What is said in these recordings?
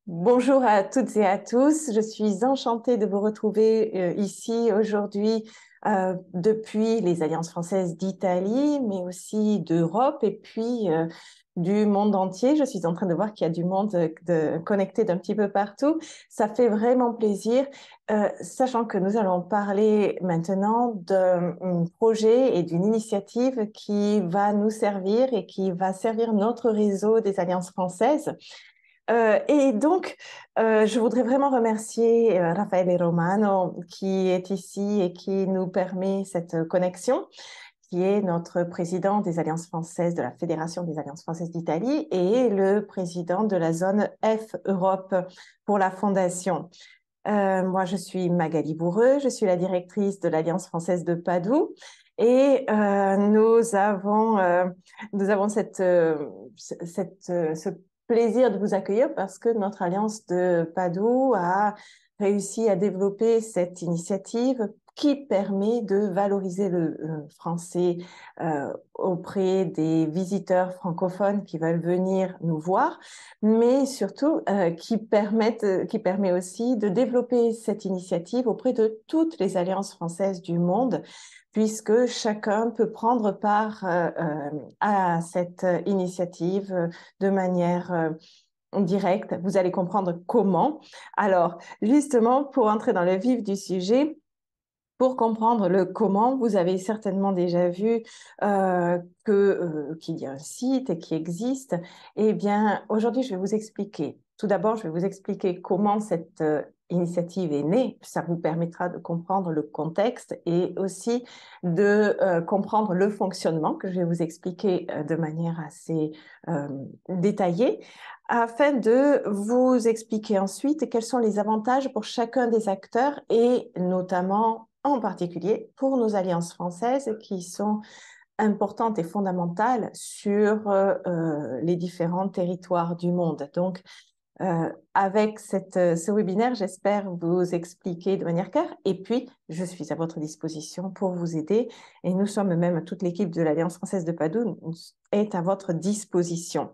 Bonjour à toutes et à tous. Je suis enchantée de vous retrouver ici aujourd'hui depuis les Alliances françaises d'Italie, mais aussi d'Europe et puis du monde entier. Je suis en train de voir qu'il y a du monde connecté d'un petit peu partout. Ça fait vraiment plaisir, sachant que nous allons parler maintenant d'un projet et d'une initiative qui va nous servir et qui va servir notre réseau des Alliances françaises. Je voudrais vraiment remercier Raffaele Romano qui est ici et qui nous permet cette connexion, qui est notre président des Alliances françaises, de la Fédération des Alliances françaises d'Italie et le président de la zone F Europe pour la Fondation. Moi, je suis Magali Bourreux, je suis la directrice de l'Alliance française de Padoue. Et nous avons ce plaisir de vous accueillir parce que notre Alliance de Padoue a réussi à développer cette initiative qui permet de valoriser le français auprès des visiteurs francophones qui veulent venir nous voir, mais surtout qui permet aussi de développer cette initiative auprès de toutes les alliances françaises du monde, puisque chacun peut prendre part à cette initiative de manière directe. Vous allez comprendre comment. Alors, justement, pour entrer dans le vif du sujet, pour comprendre le comment, vous avez certainement déjà vu qu'il y a un site qui existe. Eh bien, aujourd'hui, je vais vous expliquer. Tout d'abord, je vais vous expliquer comment cette initiative est née. Ça vous permettra de comprendre le contexte et aussi de comprendre le fonctionnement que je vais vous expliquer de manière assez détaillée, afin de vous expliquer ensuite quels sont les avantages pour chacun des acteurs et notamment en particulier pour nos alliances françaises qui sont importantes et fondamentales sur les différents territoires du monde. Donc, avec ce webinaire, j'espère vous expliquer de manière claire. Et puis, je suis à votre disposition pour vous aider. Et nous sommes même, toute l'équipe de l'Alliance française de Padoue est à votre disposition.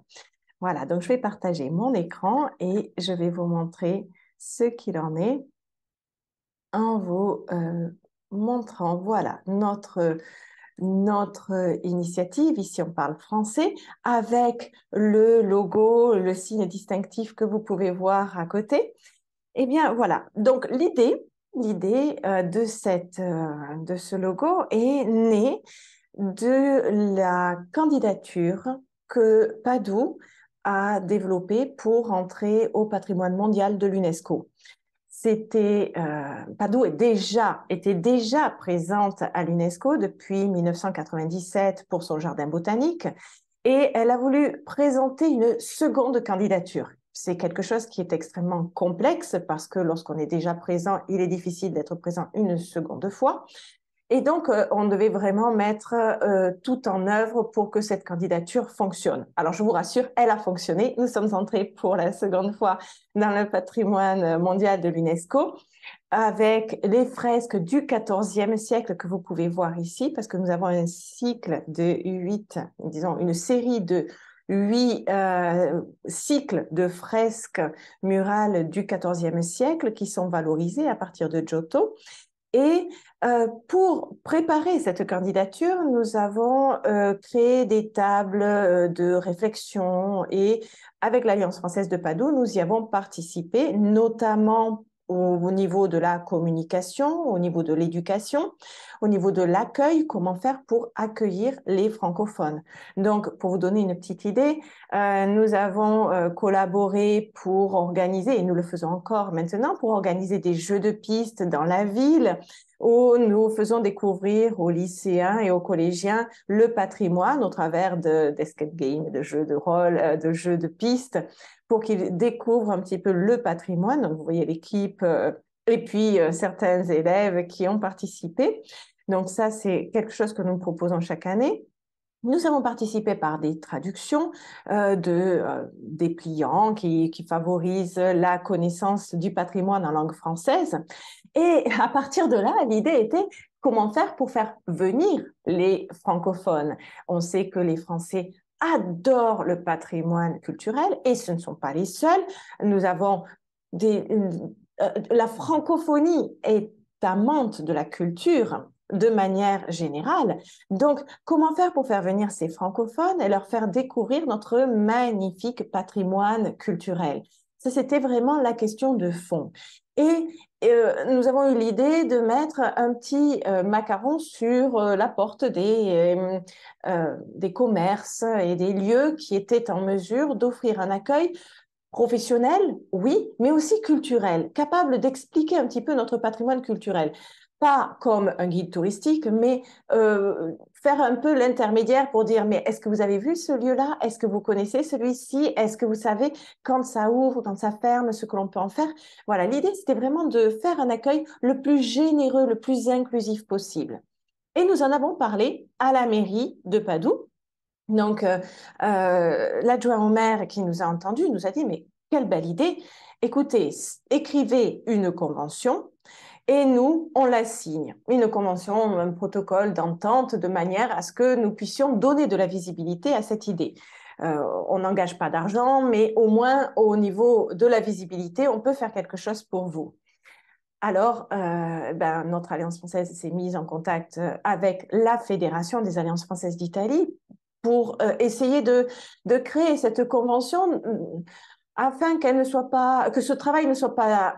Voilà, donc je vais partager mon écran et je vais vous montrer ce qu'il en est en vous montrant, voilà, notre initiative, ici on parle français, avec le logo, le signe distinctif que vous pouvez voir à côté. Eh bien, voilà, donc de ce logo est née de la candidature que Padoue a développée pour entrer au patrimoine mondial de l'UNESCO. Padoue était déjà présente à l'UNESCO depuis 1997 pour son jardin botanique et elle a voulu présenter une seconde candidature. C'est quelque chose qui est extrêmement complexe parce que lorsqu'on est déjà présent, il est difficile d'être présent une seconde fois. Et donc, on devait vraiment mettre tout en œuvre pour que cette candidature fonctionne. Alors, je vous rassure, elle a fonctionné. Nous sommes entrés pour la seconde fois dans le patrimoine mondial de l'UNESCO avec les fresques du XIVe siècle que vous pouvez voir ici, parce que nous avons un cycle de 8, disons une série de 8 cycles de fresques murales du XIVe siècle qui sont valorisés à partir de Giotto. Et pour préparer cette candidature, nous avons créé des tables de réflexion et avec l'Alliance française de Padoue, nous y avons participé, notamment au niveau de la communication, au niveau de l'éducation, au niveau de l'accueil, comment faire pour accueillir les francophones. Donc, pour vous donner une petite idée, nous avons collaboré pour organiser, et nous le faisons encore maintenant, pour organiser des jeux de pistes dans la ville, où nous faisons découvrir aux lycéens et aux collégiens le patrimoine au travers d'escape games, de jeux de rôle, de jeux de pistes, pour qu'ils découvrent un petit peu le patrimoine. Donc, vous voyez l'équipe et puis certains élèves qui ont participé. Donc, ça, c'est quelque chose que nous proposons chaque année. Nous avons participé par des traductions des pliants qui favorisent la connaissance du patrimoine en langue française. Et à partir de là, l'idée était comment faire pour faire venir les francophones. On sait que les Français adorent le patrimoine culturel et ce ne sont pas les seuls. Nous avons la francophonie est amante de la culture de manière générale. Donc, comment faire pour faire venir ces francophones et leur faire découvrir notre magnifique patrimoine culturel? Ça, c'était vraiment la question de fond. Et nous avons eu l'idée de mettre un petit macaron sur la porte des commerces et des lieux qui étaient en mesure d'offrir un accueil professionnel, oui, mais aussi culturel, capable d'expliquer un petit peu notre patrimoine culturel. Pas comme un guide touristique, mais faire un peu l'intermédiaire pour dire, mais est-ce que vous avez vu ce lieu-là? Est-ce que vous connaissez celui-ci? Est-ce que vous savez quand ça ouvre, quand ça ferme, ce que l'on peut en faire? Voilà, l'idée, c'était vraiment de faire un accueil le plus généreux, le plus inclusif possible. Et nous en avons parlé à la mairie de Padoue. Donc, l'adjoint au maire qui nous a entendus nous a dit, mais quelle belle idée. Écoutez, écrivez une convention et nous, on la signe. Une convention, un protocole d'entente de manière à ce que nous puissions donner de la visibilité à cette idée. On n'engage pas d'argent, mais au moins au niveau de la visibilité, on peut faire quelque chose pour vous. Alors, notre Alliance française s'est mise en contact avec la Fédération des Alliances françaises d'Italie pour essayer de créer cette convention afin qu'elle ne soit pas, que ce travail ne soit pas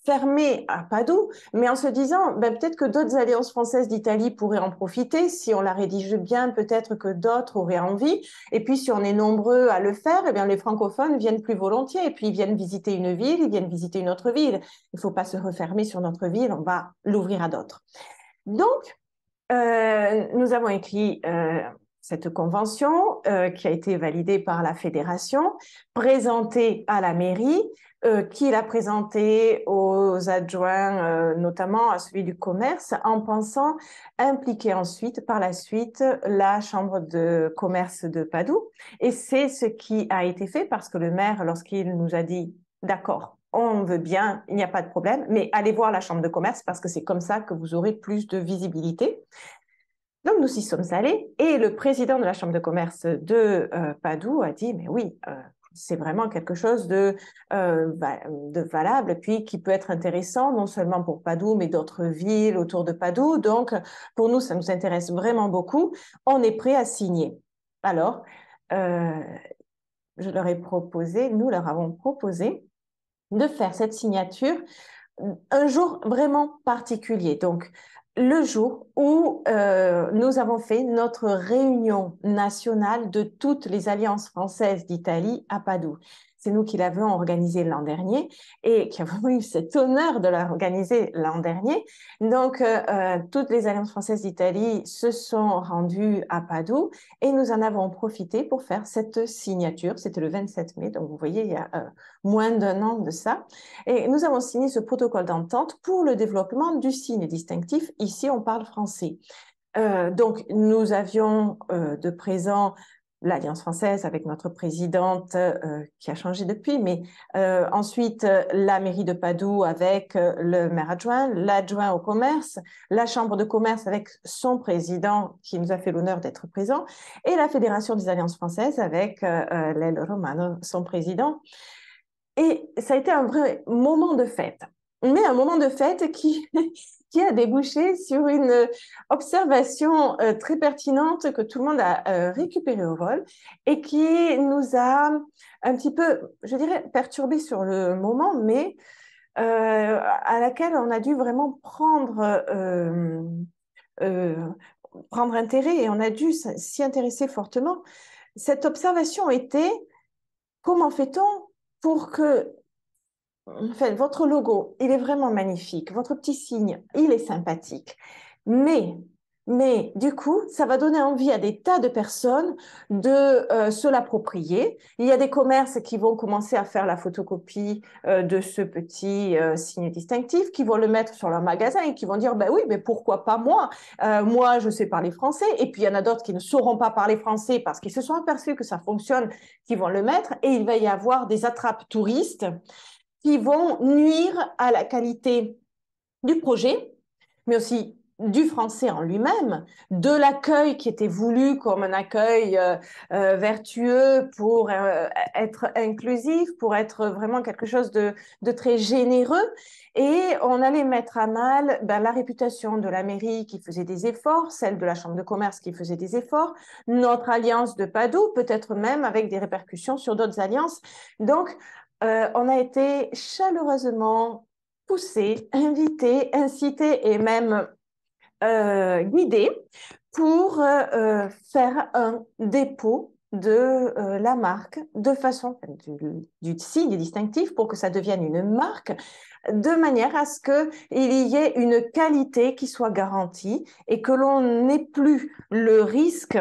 fermé à Padoue, mais en se disant peut-être que d'autres alliances françaises d'Italie pourraient en profiter. Si on la rédige bien, peut-être que d'autres auraient envie. Et puis, si on est nombreux à le faire, eh bien, les francophones viennent plus volontiers. Et puis, ils viennent visiter une ville, ils viennent visiter une autre ville. Il ne faut pas se refermer sur notre ville, on va l'ouvrir à d'autres. Donc, nous avons écrit cette convention qui a été validée par la fédération, présentée à la mairie, qui l'a présentée aux adjoints, notamment à celui du commerce, en pensant impliquer ensuite, par la suite, la chambre de commerce de Padoue. Et c'est ce qui a été fait parce que le maire, lorsqu'il nous a dit « d'accord, on veut bien, il n'y a pas de problème, mais allez voir la chambre de commerce parce que c'est comme ça que vous aurez plus de visibilité. » Donc, nous y sommes allés et le président de la chambre de commerce de Padoue a dit, mais oui, c'est vraiment quelque chose de valable, puis qui peut être intéressant, non seulement pour Padoue, mais d'autres villes autour de Padoue. Donc, pour nous, ça nous intéresse vraiment beaucoup. On est prêt à signer. Alors, je leur ai proposé, nous leur avons proposé de faire cette signature un jour vraiment particulier. Donc, le jour où nous avons fait notre réunion nationale de toutes les alliances françaises d'Italie à Padoue. C'est nous qui l'avions organisé l'an dernier et qui avons eu cet honneur de l'organiser l'an dernier. Donc, toutes les alliances françaises d'Italie se sont rendues à Padoue et nous en avons profité pour faire cette signature. C'était le 27 mai, donc vous voyez, il y a moins d'un an de ça. Et nous avons signé ce protocole d'entente pour le développement du signe distinctif. Ici, on parle français. Donc, nous avions de présent l'Alliance française avec notre présidente qui a changé depuis, mais ensuite la mairie de Padoue avec le maire adjoint, l'adjoint au commerce, la chambre de commerce avec son président qui nous a fait l'honneur d'être présent, et la Fédération des Alliances françaises avec Lello Romano, son président. Et ça a été un vrai moment de fête, mais un moment de fête qui a débouché sur une observation très pertinente que tout le monde a récupérée au vol et qui nous a un petit peu, je dirais, perturbé sur le moment, mais à laquelle on a dû vraiment prendre intérêt et on a dû s'y intéresser fortement. Cette observation était, comment fait-on pour que en fait, votre logo, il est vraiment magnifique. Votre petit signe, il est sympathique. Mais du coup, ça va donner envie à des tas de personnes de se l'approprier. Il y a des commerces qui vont commencer à faire la photocopie de ce petit signe distinctif, qui vont le mettre sur leur magasin et qui vont dire, ben oui, mais pourquoi pas moi? Moi, je sais parler français. Et puis, il y en a d'autres qui ne sauront pas parler français parce qu'ils se sont aperçus que ça fonctionne, qui vont le mettre. Et il va y avoir des attrapes touristes qui vont nuire à la qualité du projet, mais aussi du français en lui-même, de l'accueil qui était voulu comme un accueil vertueux pour être inclusif, pour être vraiment quelque chose de très généreux. Et on allait mettre à mal la réputation de la mairie qui faisait des efforts, celle de la chambre de commerce qui faisait des efforts, notre alliance de Padoue, peut-être même avec des répercussions sur d'autres alliances. Donc, on a été chaleureusement poussé, invité, incité et même guidé pour faire un dépôt de la marque de façon du signe distinctif pour que ça devienne une marque de manière à ce qu'il y ait une qualité qui soit garantie et que l'on n'ait plus le risque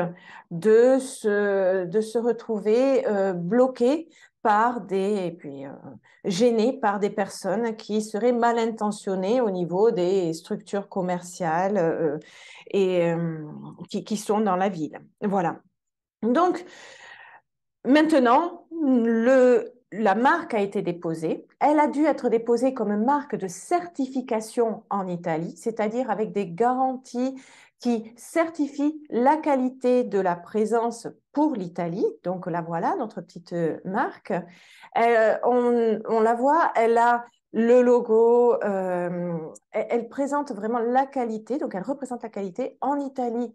de se retrouver bloqué par et puis gêné par des personnes qui seraient mal intentionnées au niveau des structures commerciales et qui sont dans la ville. Voilà. Donc, maintenant, la marque a été déposée. Elle a dû être déposée comme marque de certification en Italie, c'est-à-dire avec des garanties qui certifient la qualité de la présence pour l'Italie. Donc là, voilà, notre petite marque. On la voit, elle a le logo, elle présente vraiment la qualité, donc elle représente la qualité en Italie.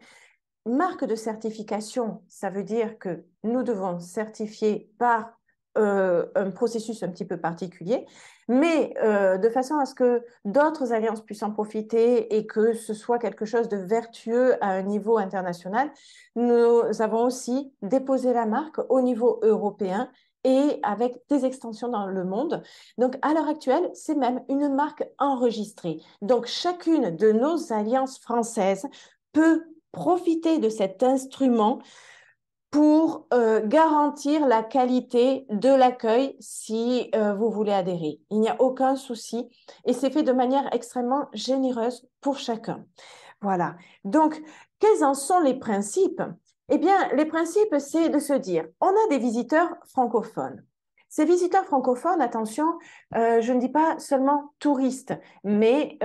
Marque de certification, ça veut dire que nous devons certifier par un processus un petit peu particulier, mais de façon à ce que d'autres alliances puissent en profiter et que ce soit quelque chose de vertueux à un niveau international. Nous avons aussi déposé la marque au niveau européen et avec des extensions dans le monde. Donc, à l'heure actuelle, c'est même une marque enregistrée. Donc, chacune de nos alliances françaises peut profiter de cet instrument pour garantir la qualité de l'accueil si vous voulez adhérer. Il n'y a aucun souci et c'est fait de manière extrêmement généreuse pour chacun. Voilà. Donc, quels en sont les principes? Eh bien, les principes, c'est de se dire, on a des visiteurs francophones. Ces visiteurs francophones, attention, je ne dis pas seulement touristes, mais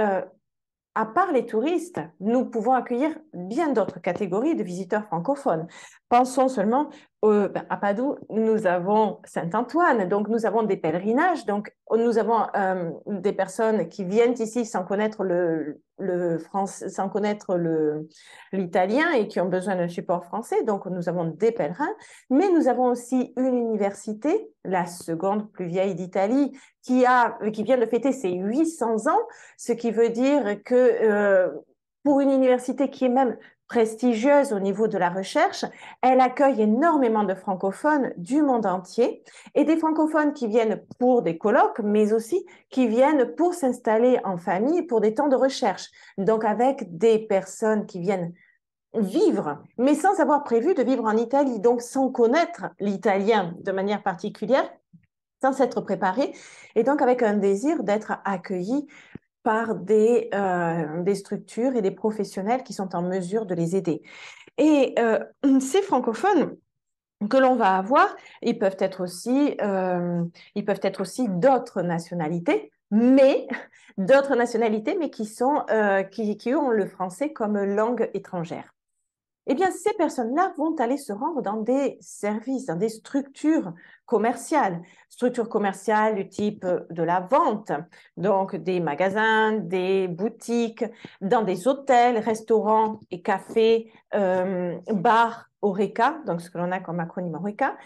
à part les touristes, nous pouvons accueillir bien d'autres catégories de visiteurs francophones. Pensons seulement à Padoue, nous avons Saint-Antoine, donc nous avons des pèlerinages, donc nous avons des personnes qui viennent ici sans connaître sans connaître l'italien et qui ont besoin d'un support français, donc nous avons des pèlerins, mais nous avons aussi une université, la seconde plus vieille d'Italie, qui vient de fêter ses 800 ans, ce qui veut dire que pour une université qui est même prestigieuse au niveau de la recherche, elle accueille énormément de francophones du monde entier et des francophones qui viennent pour des colloques, mais aussi qui viennent pour s'installer en famille pour des temps de recherche. Donc avec des personnes qui viennent vivre, mais sans avoir prévu de vivre en Italie, donc sans connaître l'italien de manière particulière, sans s'être préparé, et donc avec un désir d'être accueilli par des structures et des professionnels qui sont en mesure de les aider. Et ces francophones que l'on va avoir, ils peuvent être aussi d'autres nationalités, mais qui ont le français comme langue étrangère. Eh bien, ces personnes-là vont aller se rendre dans des services, dans des structures commerciales du type de la vente, donc des magasins, des boutiques, dans des hôtels, restaurants et cafés, bars, Horeca, donc ce que l'on a comme acronyme Horeca,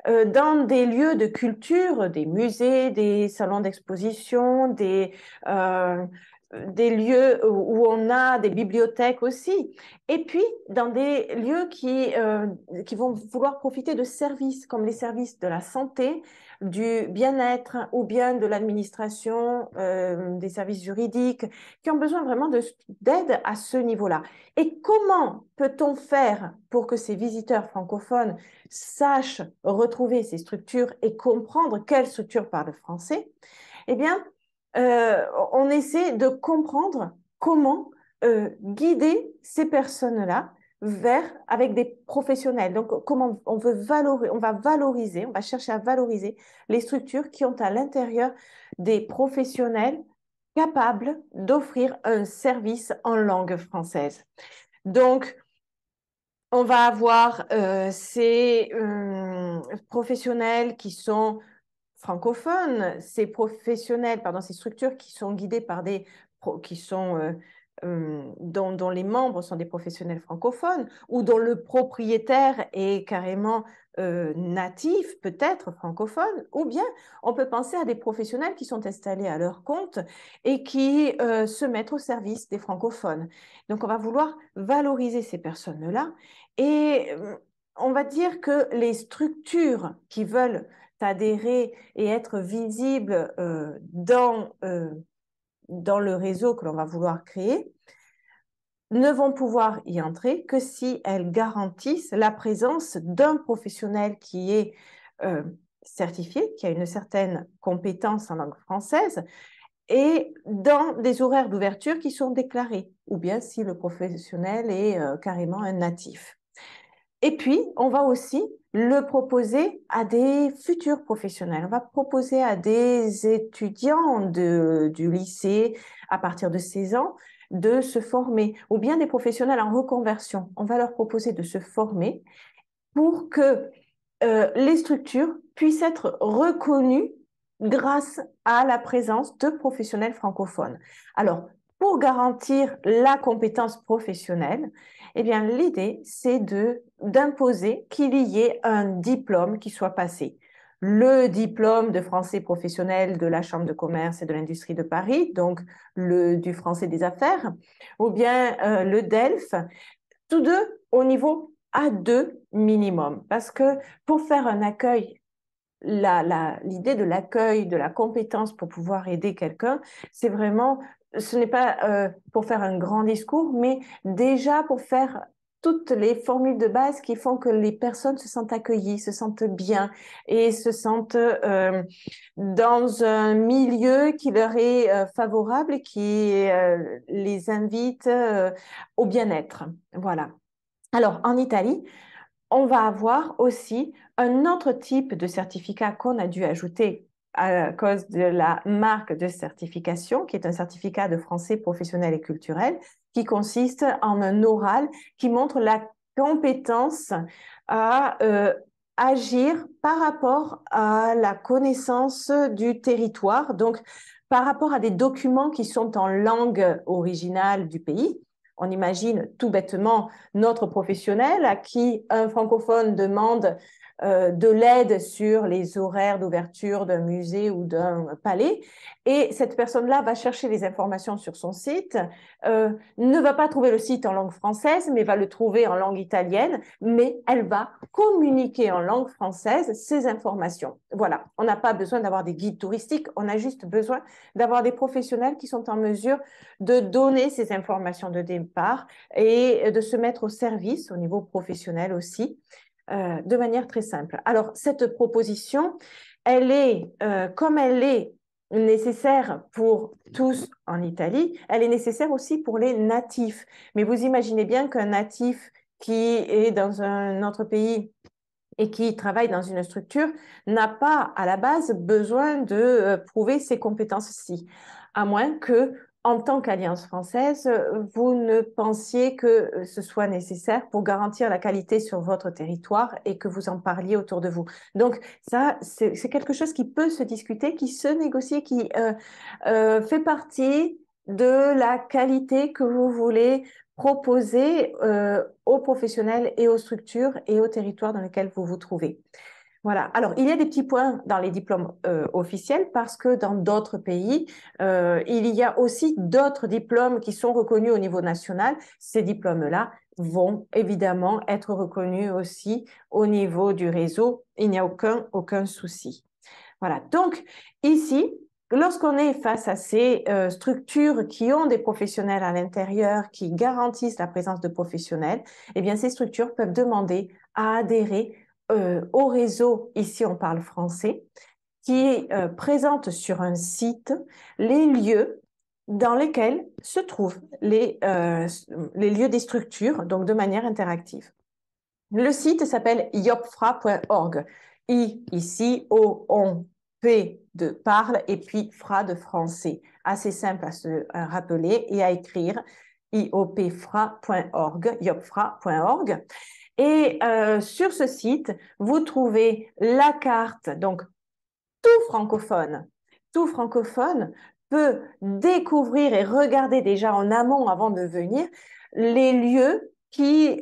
dans des lieux de culture, des musées, des salons d'exposition, des lieux où on a des bibliothèques aussi, et puis dans des lieux qui vont vouloir profiter de services comme les services de la santé, du bien-être ou bien de l'administration, des services juridiques, qui ont besoin vraiment d'aide à ce niveau-là. Et comment peut-on faire pour que ces visiteurs francophones sachent retrouver ces structures et comprendre quelles structures parlent français? Eh bien, on essaie de comprendre comment guider ces personnes-là avec des professionnels. Donc, comment on va chercher à valoriser les structures qui ont à l'intérieur des professionnels capables d'offrir un service en langue française. Donc, on va avoir ces professionnels qui sont francophones, ces professionnels, pardon, ces structures qui sont guidées par qui sont dont les membres sont des professionnels francophones ou dont le propriétaire est carrément natif, peut-être francophone, ou bien on peut penser à des professionnels qui sont installés à leur compte et qui se mettent au service des francophones. Donc on va vouloir valoriser ces personnes-là et on va dire que les structures qui veulent adhérer et être visibles dans le réseau que l'on va vouloir créer, ne vont pouvoir y entrer que si elles garantissent la présence d'un professionnel qui est certifié, qui a une certaine compétence en langue française, et dans des horaires d'ouverture qui sont déclarés, ou bien si le professionnel est carrément un natif. Et puis, on va aussi le proposer à des futurs professionnels. On va proposer à des étudiants du lycée à partir de 16 ans de se former, ou bien des professionnels en reconversion. On va leur proposer de se former pour que les structures puissent être reconnues grâce à la présence de professionnels francophones. Alors, pour garantir la compétence professionnelle, eh bien, l'idée, c'est d'imposer qu'il y ait un diplôme qui soit passé. Le diplôme de français professionnel de la Chambre de commerce et de l'industrie de Paris, donc du français des affaires, ou bien le DELF, tous deux au niveau A2 minimum. Parce que pour faire un accueil, l'idée de l'accueil, de la compétence pour pouvoir aider quelqu'un, c'est vraiment, ce n'est pas pour faire un grand discours, mais déjà pour faire toutes les formules de base qui font que les personnes se sentent accueillies, se sentent bien et se sentent dans un milieu qui leur est favorable et qui les invite au bien-être. Voilà. Alors, en Italie, on va avoir aussi un autre type de certificat qu'on a dû ajouter à cause de la marque de certification, qui est un certificat de français professionnel et culturel, qui consiste en un oral qui montre la compétence à agir par rapport à la connaissance du territoire, donc par rapport à des documents qui sont en langue originale du pays. On imagine tout bêtement notre professionnel à qui un francophone demande de l'aide sur les horaires d'ouverture d'un musée ou d'un palais, et cette personne-là va chercher les informations sur son site, ne va pas trouver le site en langue française, mais va le trouver en langue italienne, mais elle va communiquer en langue française ces informations. Voilà, on n'a pas besoin d'avoir des guides touristiques, on a juste besoin d'avoir des professionnels qui sont en mesure de donner ces informations de départ et de se mettre au service au niveau professionnel aussi, de manière très simple. Alors, cette proposition, elle est, comme elle est nécessaire pour tous en Italie, elle est nécessaire aussi pour les natifs. Mais vous imaginez bien qu'un natif qui est dans un autre pays et qui travaille dans une structure n'a pas à la base besoin de prouver ses compétences-ci, à moins que en tant qu'Alliance française, vous ne pensiez que ce soit nécessaire pour garantir la qualité sur votre territoire et que vous en parliez autour de vous. Donc ça, c'est quelque chose qui peut se discuter, qui se négocie, qui fait partie de la qualité que vous voulez proposer aux professionnels et aux structures et aux territoires dans lesquels vous vous trouvez. Voilà. Alors, il y a des petits points dans les diplômes officiels parce que dans d'autres pays, il y a aussi d'autres diplômes qui sont reconnus au niveau national. Ces diplômes-là vont évidemment être reconnus aussi au niveau du réseau. Il n'y a aucun souci. Voilà. Donc, ici, lorsqu'on est face à ces structures qui ont des professionnels à l'intérieur, qui garantissent la présence de professionnels, eh bien, ces structures peuvent demander à adhérer au réseau, ici on parle français, qui présente sur un site les lieux dans lesquels se trouvent les lieux des structures, donc de manière interactive. Le site s'appelle iopfra.org. I ici, O, on P de parle et puis FRA de français. Assez simple à se rappeler et à écrire, iopfra.org, iopfra.org. Et sur ce site, vous trouvez la carte, donc tout francophone peut découvrir et regarder déjà en amont avant de venir les lieux qui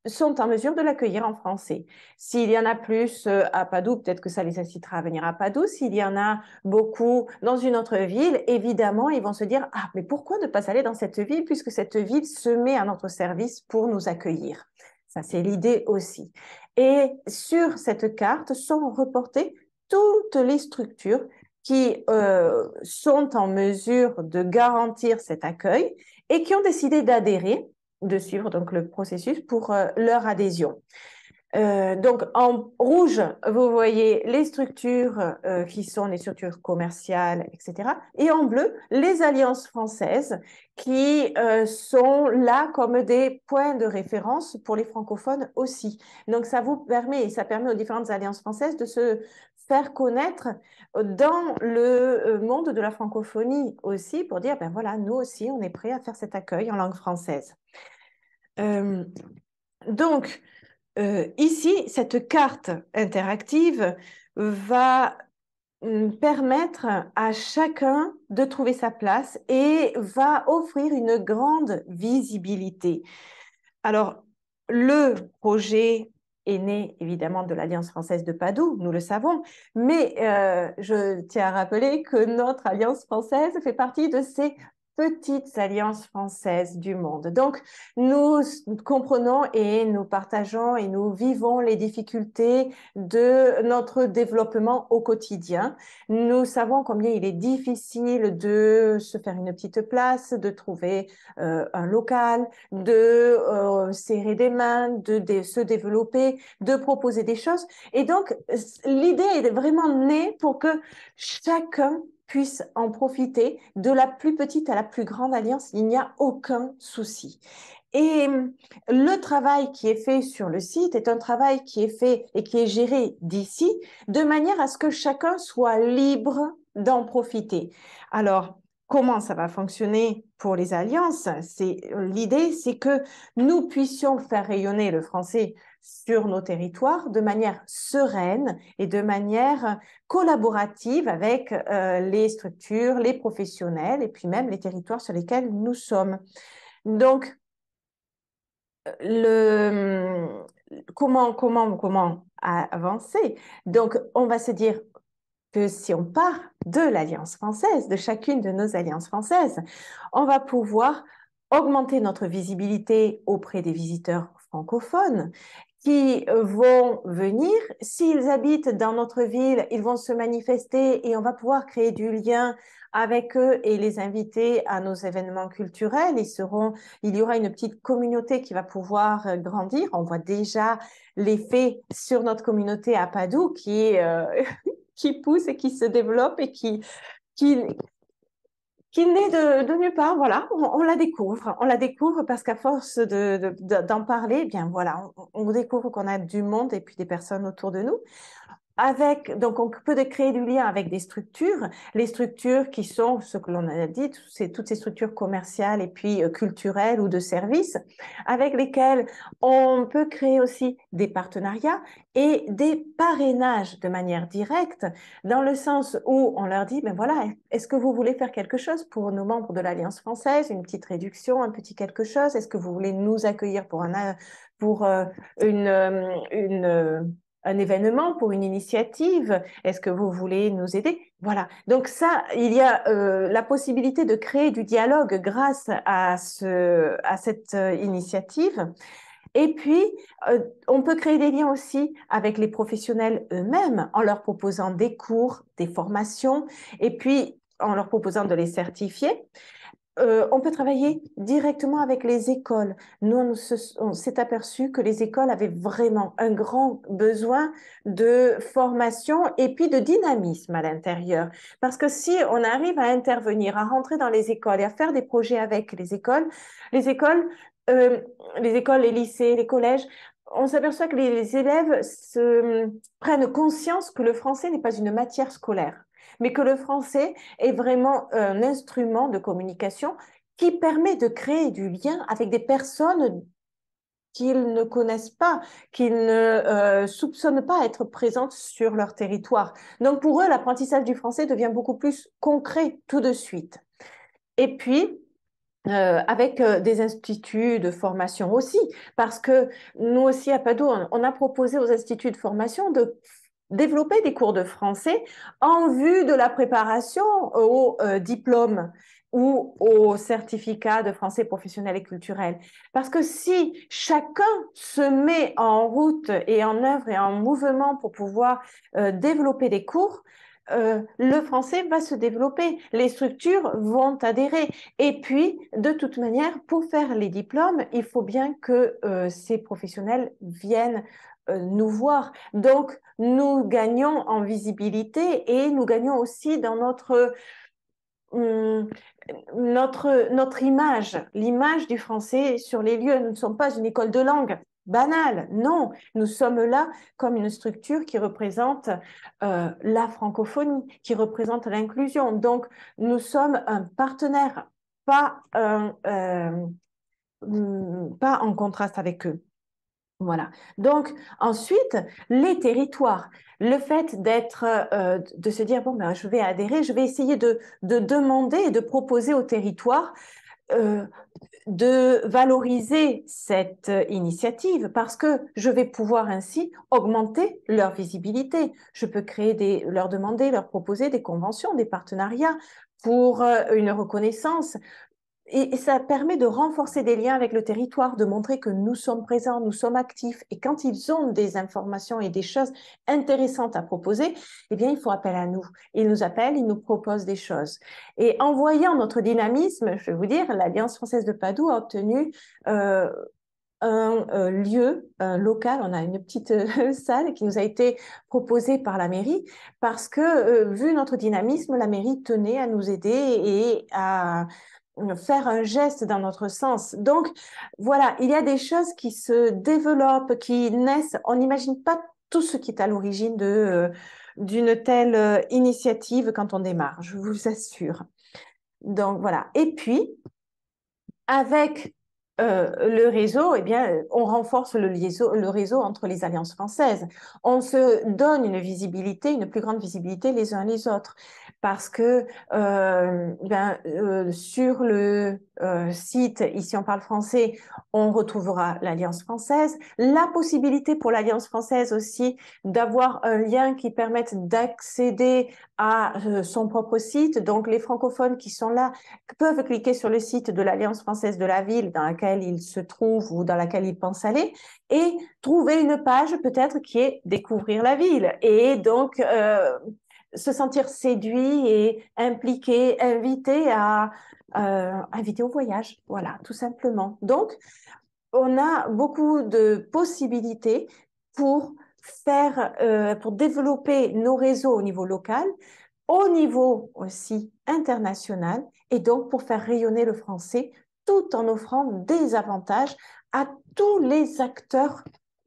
sont en mesure de l'accueillir en français. S'il y en a plus à Padoue, peut-être que ça les incitera à venir à Padoue. S'il y en a beaucoup dans une autre ville, évidemment, ils vont se dire « Ah, mais pourquoi ne pas aller dans cette ville puisque cette ville se met à notre service pour nous accueillir ?» Ça, c'est l'idée aussi. Et sur cette carte sont reportées toutes les structures qui sont en mesure de garantir cet accueil et qui ont décidé d'adhérer, de suivre donc le processus pour leur adhésion. Donc, en rouge, vous voyez les structures qui sont les structures commerciales, etc. Et en bleu, les alliances françaises qui sont là comme des points de référence pour les francophones aussi. Donc, ça vous permet, et ça permet aux différentes alliances françaises de se faire connaître dans le monde de la francophonie aussi pour dire, ben voilà, nous aussi, on est prêts à faire cet accueil en langue française. Donc, ici, cette carte interactive va permettre à chacun de trouver sa place et va offrir une grande visibilité. Alors, le projet est né évidemment de l'Alliance française de Padoue, nous le savons, mais je tiens à rappeler que notre Alliance française fait partie de ces petites alliances françaises du monde. Donc, nous comprenons et nous partageons et nous vivons les difficultés de notre développement au quotidien. Nous savons combien il est difficile de se faire une petite place, de trouver un local, de serrer des mains, de se développer, de proposer des choses. Et donc, l'idée est vraiment née pour que chacun puisse en profiter, de la plus petite à la plus grande alliance, il n'y a aucun souci. Et le travail qui est fait sur le site est un travail qui est fait et qui est géré d'ici, de manière à ce que chacun soit libre d'en profiter. Alors, comment ça va fonctionner pour les alliances? L'idée, c'est que nous puissions faire rayonner le français sur nos territoires de manière sereine et de manière collaborative avec les structures, les professionnels et puis même les territoires sur lesquels nous sommes. Donc, comment avancer? Donc, on va se dire que si on part de l'Alliance française, de chacune de nos alliances françaises, on va pouvoir augmenter notre visibilité auprès des visiteurs francophones qui vont venir. S'ils habitent dans notre ville, ils vont se manifester et on va pouvoir créer du lien avec eux et les inviter à nos événements culturels. Il y aura une petite communauté qui va pouvoir grandir. On voit déjà l'effet sur notre communauté à Padoue qui pousse et qui se développe et qui naît de nulle part, voilà, on la découvre parce qu'à force d'en parler, eh bien voilà, on découvre qu'on a du monde et puis des personnes autour de nous. Donc, on peut créer du lien avec des structures, les structures qui sont, ce que l'on a dit, toutes ces structures commerciales et puis culturelles ou de services, avec lesquelles on peut créer aussi des partenariats et des parrainages de manière directe, dans le sens où on leur dit, ben voilà, est-ce que vous voulez faire quelque chose pour nos membres de l'Alliance française, une petite réduction, un petit quelque chose? Est-ce que vous voulez nous accueillir pour un événement, pour une initiative? Est-ce que vous voulez nous aider? Voilà. Donc ça, il y a la possibilité de créer du dialogue grâce à cette initiative. Et puis, on peut créer des liens aussi avec les professionnels eux-mêmes en leur proposant des cours, des formations, et puis en leur proposant de les certifier. On peut travailler directement avec les écoles. Nous, on s'est aperçu que les écoles avaient vraiment un grand besoin de formation et puis de dynamisme à l'intérieur. Parce que si on arrive à intervenir, à rentrer dans les écoles et à faire des projets avec les écoles, les lycées, les collèges on s'aperçoit que les élèves prennent conscience que le français n'est pas une matière scolaire, mais que le français est vraiment un instrument de communication qui permet de créer du lien avec des personnes qu'ils ne connaissent pas, qu'ils ne soupçonnent pas être présentes sur leur territoire. Donc pour eux, l'apprentissage du français devient beaucoup plus concret tout de suite. Et puis, avec des instituts de formation aussi, parce que nous aussi à Padoue, on a proposé aux instituts de formation de développer des cours de français en vue de la préparation au diplôme ou au certificat de français professionnel et culturel. Parce que si chacun se met en route et en œuvre et en mouvement pour pouvoir développer des cours, le français va se développer, les structures vont adhérer. Et puis, de toute manière, pour faire les diplômes, il faut bien que ces professionnels viennent nous voir. Donc, nous gagnons en visibilité et nous gagnons aussi dans hum, notre image, l'image du français sur les lieux. Nous ne sommes pas une école de langue banale, non, nous sommes là comme une structure qui représente la francophonie, qui représente l'inclusion. Donc, nous sommes un partenaire, pas en contraste avec eux. Voilà. Donc, ensuite, les territoires. Le fait de se dire, bon, ben, je vais adhérer, je vais essayer de demander et de proposer au territoire euh, de valoriser cette initiative parce que je vais pouvoir ainsi augmenter leur visibilité. Je peux leur demander, leur proposer des conventions, des partenariats pour une reconnaissance. Et ça permet de renforcer des liens avec le territoire, de montrer que nous sommes présents, nous sommes actifs. Et quand ils ont des informations et des choses intéressantes à proposer, eh bien, ils font appel à nous. Ils nous appellent, ils nous proposent des choses. Et en voyant notre dynamisme, je vais vous dire, l'Alliance française de Padoue a obtenu un lieu, un local. On a une petite salle qui nous a été proposée par la mairie parce que, vu notre dynamisme, la mairie tenait à nous aider et à faire un geste dans notre sens. Donc, voilà, il y a des choses qui se développent, qui naissent. On n'imagine pas tout ce qui est à l'origine d'une telle initiative quand on démarre, je vous assure. Donc, voilà. Et puis, avec le réseau, eh bien, on renforce le réseau entre les alliances françaises. On se donne une visibilité, une plus grande visibilité les uns les autres. Parce que sur le site Ici on parle français, on retrouvera l'Alliance française. La possibilité pour l'Alliance française aussi d'avoir un lien qui permette d'accéder à son propre site. Donc les francophones qui sont là peuvent cliquer sur le site de l'Alliance française de la ville dans laquelle ils se trouvent ou dans laquelle ils pensent aller et trouver une page peut-être qui est découvrir la ville et donc se sentir séduit et impliqué, invité au voyage, voilà, tout simplement. Donc, on a beaucoup de possibilités pour pour développer nos réseaux au niveau local, au niveau aussi international, et donc pour faire rayonner le français tout en offrant des avantages à tous les acteurs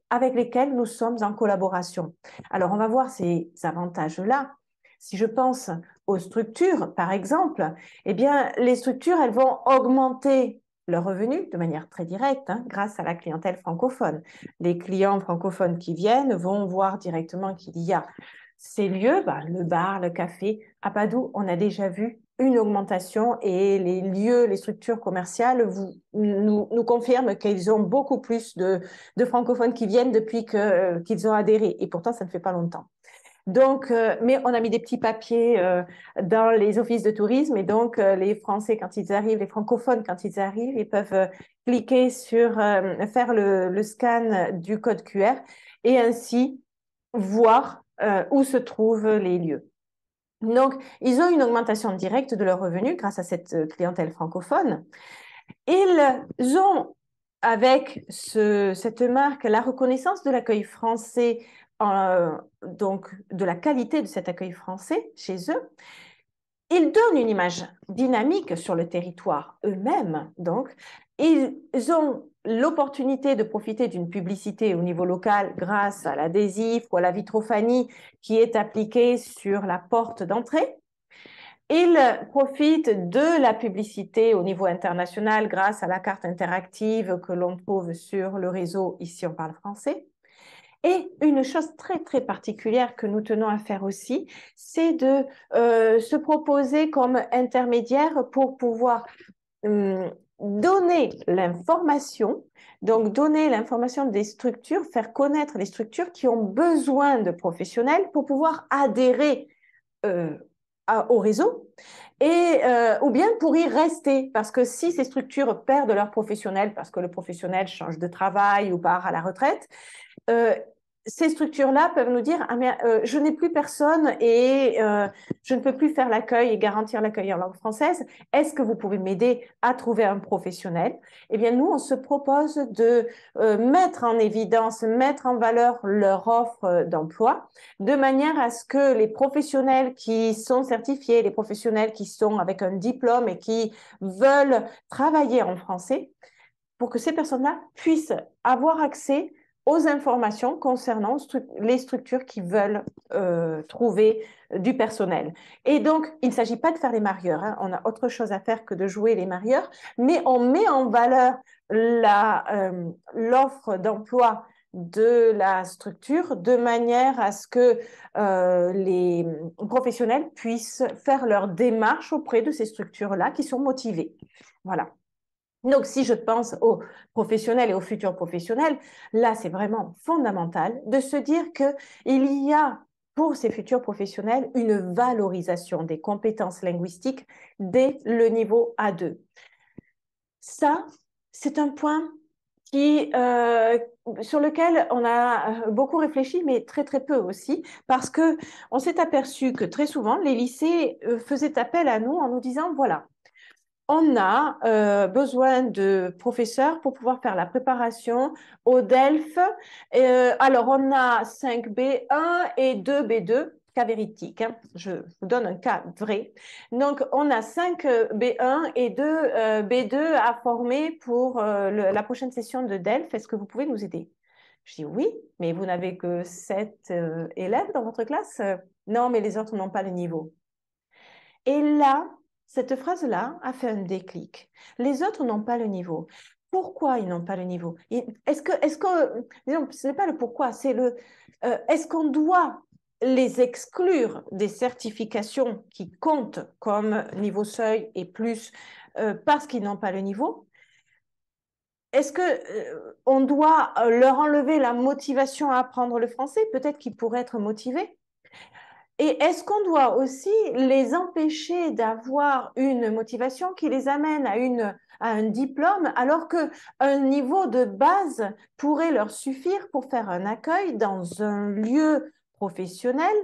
avec lesquels nous sommes en collaboration. Alors, on va voir ces avantages-là. Si je pense aux structures, par exemple, eh bien, les structures, elles vont augmenter leurs revenus de manière très directe grâce à la clientèle francophone. Les clients francophones qui viennent vont voir directement qu'il y a ces lieux, le bar, le café. À Padoue, on a déjà vu une augmentation et les lieux, les structures commerciales nous confirment qu'ils ont beaucoup plus de francophones qui viennent depuis qu'ils ont adhéré. Et pourtant, ça ne fait pas longtemps. Donc, mais on a mis des petits papiers dans les offices de tourisme et donc les Français, quand ils arrivent, les francophones, quand ils arrivent, ils peuvent cliquer faire le scan du code QR et ainsi voir où se trouvent les lieux. Donc, ils ont une augmentation directe de leurs revenus grâce à cette clientèle francophone. Ils ont, avec cette marque, la reconnaissance de l'accueil français, donc de la qualité de cet accueil français chez eux. Ils donnent une image dynamique sur le territoire eux-mêmes, donc. Ils ont l'opportunité de profiter d'une publicité au niveau local grâce à l'adhésif ou à la vitrophanie qui est appliquée sur la porte d'entrée. Ils profitent de la publicité au niveau international grâce à la carte interactive que l'on trouve sur le réseau Ici on parle français. Et une chose très, très particulière que nous tenons à faire aussi, c'est de se proposer comme intermédiaire pour pouvoir donner l'information, donc donner l'information des structures, faire connaître les structures qui ont besoin de professionnels pour pouvoir adhérer au réseau ou bien pour y rester. Parce que si ces structures perdent leurs professionnels parce que le professionnel change de travail ou part à la retraite, ces structures-là peuvent nous dire je n'ai plus personne et je ne peux plus faire l'accueil et garantir l'accueil en langue française. Est-ce que vous pouvez m'aider à trouver un professionnel? Eh bien, nous, on se propose de mettre en évidence, mettre en valeur leur offre d'emploi de manière à ce que les professionnels qui sont certifiés, les professionnels qui sont avec un diplôme et qui veulent travailler en français, pour que ces personnes-là puissent avoir accès aux informations concernant les structures qui veulent trouver du personnel. Et donc, il ne s'agit pas de faire les marieurs, hein. On a autre chose à faire que de jouer les marieurs, mais on met en valeur l'offre d'emploi de la structure de manière à ce que les professionnels puissent faire leur démarche auprès de ces structures-là qui sont motivées. Voilà. Donc, si je pense aux professionnels et aux futurs professionnels, là, c'est vraiment fondamental de se dire qu'il y a pour ces futurs professionnels une valorisation des compétences linguistiques dès le niveau A2. Ça, c'est un point sur lequel on a beaucoup réfléchi, mais très très peu aussi, parce qu'on s'est aperçu que très souvent, les lycées faisaient appel à nous en nous disant, voilà, on a besoin de professeurs pour pouvoir faire la préparation au DELF. Alors, on a 5 B1 et 2 B2, cas véridique, hein. Je vous donne un cas vrai. Donc, on a 5 B1 et 2 B2 à former pour la prochaine session de DELF. Est-ce que vous pouvez nous aider? Je dis oui, mais vous n'avez que 7 élèves dans votre classe? Non, mais les autres n'ont pas le niveau. Et là, cette phrase-là a fait un déclic. Les autres n'ont pas le niveau. Pourquoi ils n'ont pas le niveau? Disons, ce n'est pas le pourquoi, c'est est-ce qu'on doit les exclure des certifications qui comptent comme niveau seuil et plus parce qu'ils n'ont pas le niveau? Est-ce qu'on doit leur enlever la motivation à apprendre le français? Peut-être qu'ils pourraient être motivés. Et est-ce qu'on doit aussi les empêcher d'avoir une motivation qui les amène à un diplôme alors qu'un niveau de base pourrait leur suffire pour faire un accueil dans un lieu professionnel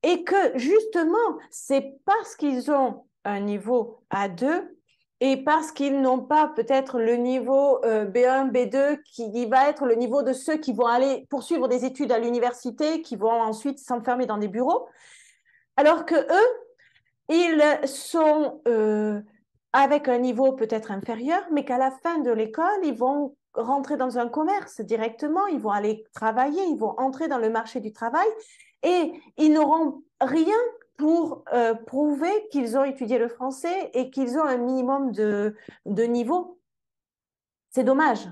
et que justement, c'est parce qu'ils ont un niveau A2 et parce qu'ils n'ont pas peut-être le niveau B1, B2 qui va être le niveau de ceux qui vont aller poursuivre des études à l'université, qui vont ensuite s'enfermer dans des bureaux, alors que eux, ils sont avec un niveau peut-être inférieur, mais qu'à la fin de l'école, ils vont rentrer dans un commerce directement, ils vont aller travailler, ils vont entrer dans le marché du travail et ils n'auront rien pour prouver qu'ils ont étudié le français et qu'ils ont un minimum de niveau. C'est dommage.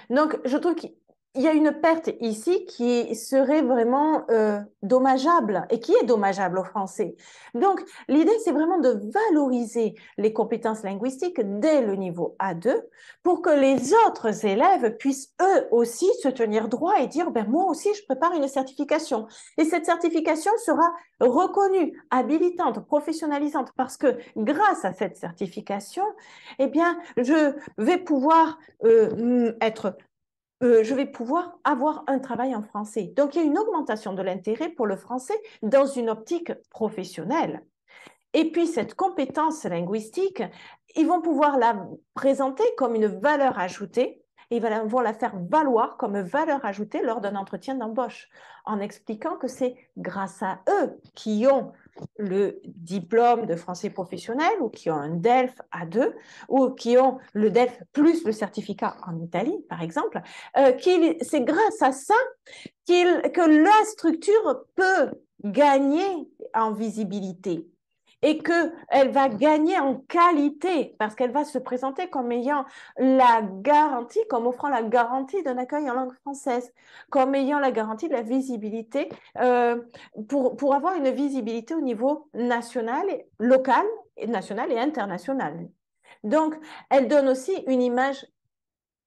Donc, je trouve qu'il y a une perte ici qui serait vraiment dommageable et qui est dommageable aux Français. Donc, l'idée, c'est vraiment de valoriser les compétences linguistiques dès le niveau A2 pour que les autres élèves puissent eux aussi se tenir droit et dire, ben, moi aussi, je prépare une certification. Et cette certification sera reconnue, habilitante, professionnalisante parce que grâce à cette certification, eh bien, je vais pouvoir je vais pouvoir avoir un travail en français. Donc, il y a une augmentation de l'intérêt pour le français dans une optique professionnelle. Et puis, cette compétence linguistique, ils vont pouvoir la présenter comme une valeur ajoutée et ils vont la faire valoir comme valeur ajoutée lors d'un entretien d'embauche en expliquant que c'est grâce à eux qui ont le diplôme de français professionnel ou qui ont un DELF A2 ou qui ont le DELF plus le certificat en Italie, par exemple, c'est grâce à ça que la structure peut gagner en visibilité et qu'elle va gagner en qualité parce qu'elle va se présenter comme ayant la garantie, comme offrant la garantie d'un accueil en langue française, comme ayant la garantie de la visibilité pour avoir une visibilité au niveau national, local, national et international. Donc, elle donne aussi une image,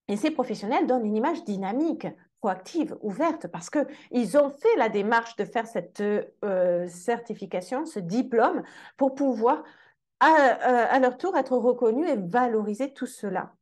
et ces professionnels donnent une image dynamique, proactive, ouverte, parce qu'ils ont fait la démarche de faire cette certification, ce diplôme, pour pouvoir à leur tour être reconnus et valoriser tout cela.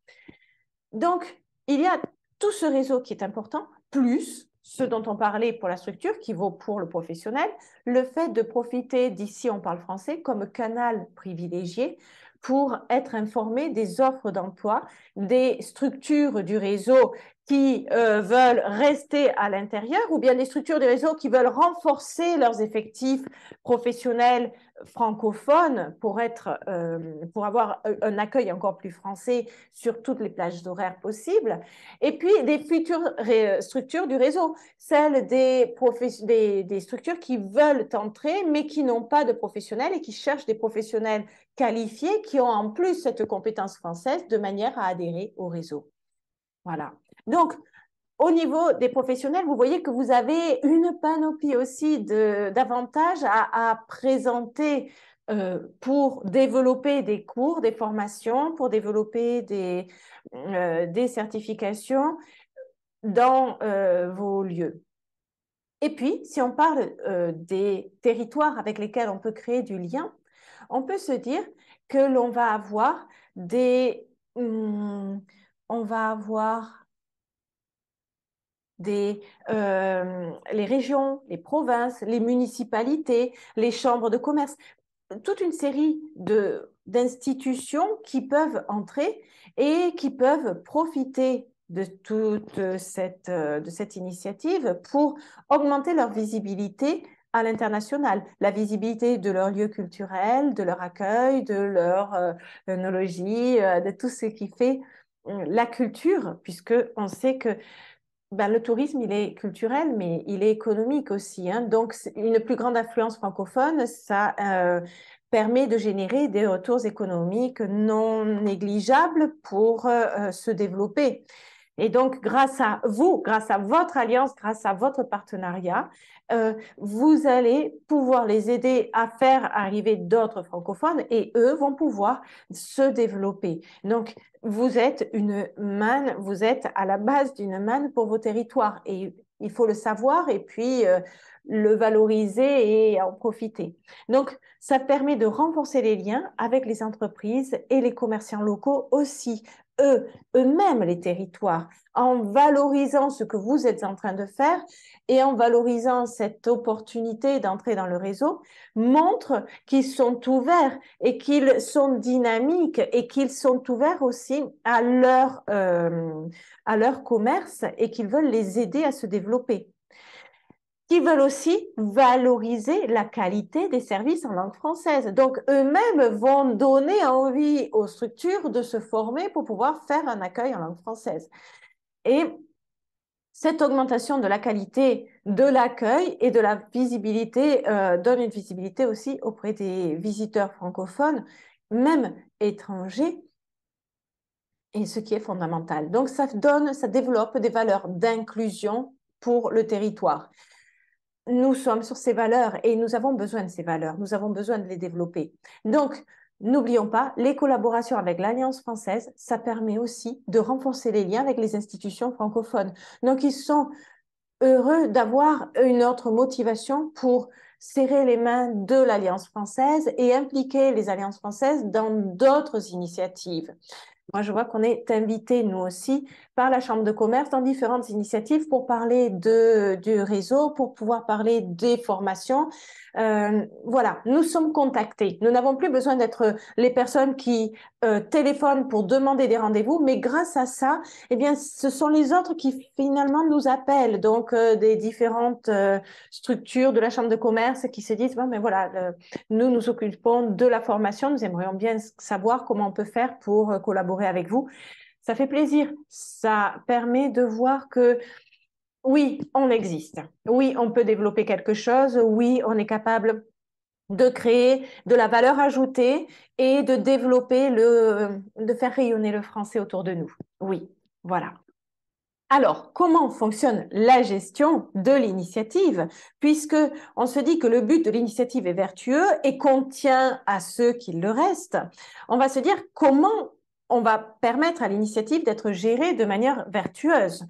Donc, il y a tout ce réseau qui est important, plus ce dont on parlait pour la structure, qui vaut pour le professionnel, le fait de profiter d'ici, on parle français, comme canal privilégié pour être informé des offres d'emploi, des structures du réseau qui veulent rester à l'intérieur ou bien des structures du réseau qui veulent renforcer leurs effectifs professionnels francophones pour avoir un accueil encore plus français sur toutes les plages horaires possibles. Et puis, des futures structures du réseau, celles des structures qui veulent entrer, mais qui n'ont pas de professionnels et qui cherchent des professionnels qualifiés qui ont en plus cette compétence française de manière à adhérer au réseau. Voilà. Donc, au niveau des professionnels, vous voyez que vous avez une panoplie aussi d'avantages à présenter pour développer des cours, des formations, pour développer des certifications dans vos lieux. Et puis, si on parle des territoires avec lesquels on peut créer du lien, on peut se dire que l'on va avoir on va avoir les régions, les provinces, les municipalités, les chambres de commerce, toute une série d'institutions qui peuvent entrer et qui peuvent profiter de toute cette initiative pour augmenter leur visibilité à l'international, la visibilité de leur lieu culturel, de leur accueil, de leur œnologie, de tout ce qui fait la culture, puisque on sait que le tourisme, il est culturel, mais il est économique aussi, hein. Donc, une plus grande influence francophone, ça permet de générer des retours économiques non négligeables pour se développer. Et donc, grâce à vous, grâce à votre alliance, grâce à votre partenariat, vous allez pouvoir les aider à faire arriver d'autres francophones et eux vont pouvoir se développer. Donc, vous êtes une manne, vous êtes à la base d'une manne pour vos territoires et il faut le savoir et puis le valoriser et en profiter. Donc, ça permet de renforcer les liens avec les entreprises et les commerçants locaux aussi, eux-mêmes les territoires, en valorisant ce que vous êtes en train de faire et en valorisant cette opportunité d'entrer dans le réseau, montrent qu'ils sont ouverts et qu'ils sont dynamiques et qu'ils sont ouverts aussi à leur commerce et qu'ils veulent les aider à se développer. Qui veulent aussi valoriser la qualité des services en langue française. Donc, eux-mêmes vont donner envie aux structures de se former pour pouvoir faire un accueil en langue française. Et cette augmentation de la qualité de l'accueil et de la visibilité donne une visibilité aussi auprès des visiteurs francophones, même étrangers, et ce qui est fondamental. Donc, ça développe des valeurs d'inclusion pour le territoire. Nous sommes sur ces valeurs et nous avons besoin de ces valeurs. Nous avons besoin de les développer. Donc, n'oublions pas, les collaborations avec l'Alliance française, ça permet aussi de renforcer les liens avec les institutions francophones. Donc, ils sont heureux d'avoir une autre motivation pour serrer les mains de l'Alliance française et impliquer les Alliances françaises dans d'autres initiatives. Moi, je vois qu'on est invité, nous aussi, par la Chambre de commerce dans différentes initiatives pour parler du réseau, pour pouvoir parler des formations, Voilà, nous sommes contactés. Nous n'avons plus besoin d'être les personnes qui téléphonent pour demander des rendez-vous, mais grâce à ça, eh bien, ce sont les autres qui finalement nous appellent. Donc, des différentes structures de la Chambre de commerce qui se disent, bon, mais voilà, nous nous occupons de la formation, nous aimerions bien savoir comment on peut faire pour collaborer avec vous. Ça fait plaisir. Ça permet de voir que oui, on existe. Oui, on peut développer quelque chose. Oui, on est capable de créer de la valeur ajoutée et de développer de faire rayonner le français autour de nous. Oui, voilà. Alors, comment fonctionne la gestion de l'initiative? Puisque on se dit que le but de l'initiative est vertueux et qu'on tient à ceux qui le restent, on va se dire comment on va permettre à l'initiative d'être gérée de manière vertueuse.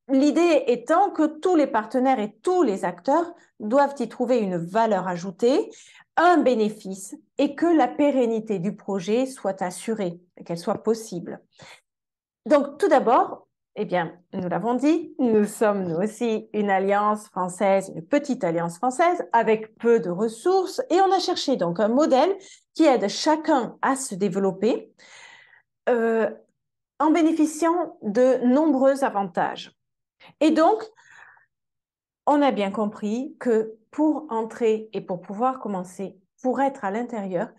L'idée étant que tous les partenaires et tous les acteurs doivent y trouver une valeur ajoutée, un bénéfice et que la pérennité du projet soit assurée, qu'elle soit possible. Donc, tout d'abord, eh bien, nous l'avons dit, nous sommes nous aussi une alliance française, une petite alliance française avec peu de ressources et on a cherché donc un modèle qui aide chacun à se développer en bénéficiant de nombreux avantages. Et donc, on a bien compris que pour entrer et pour pouvoir commencer, pour être à l'intérieur,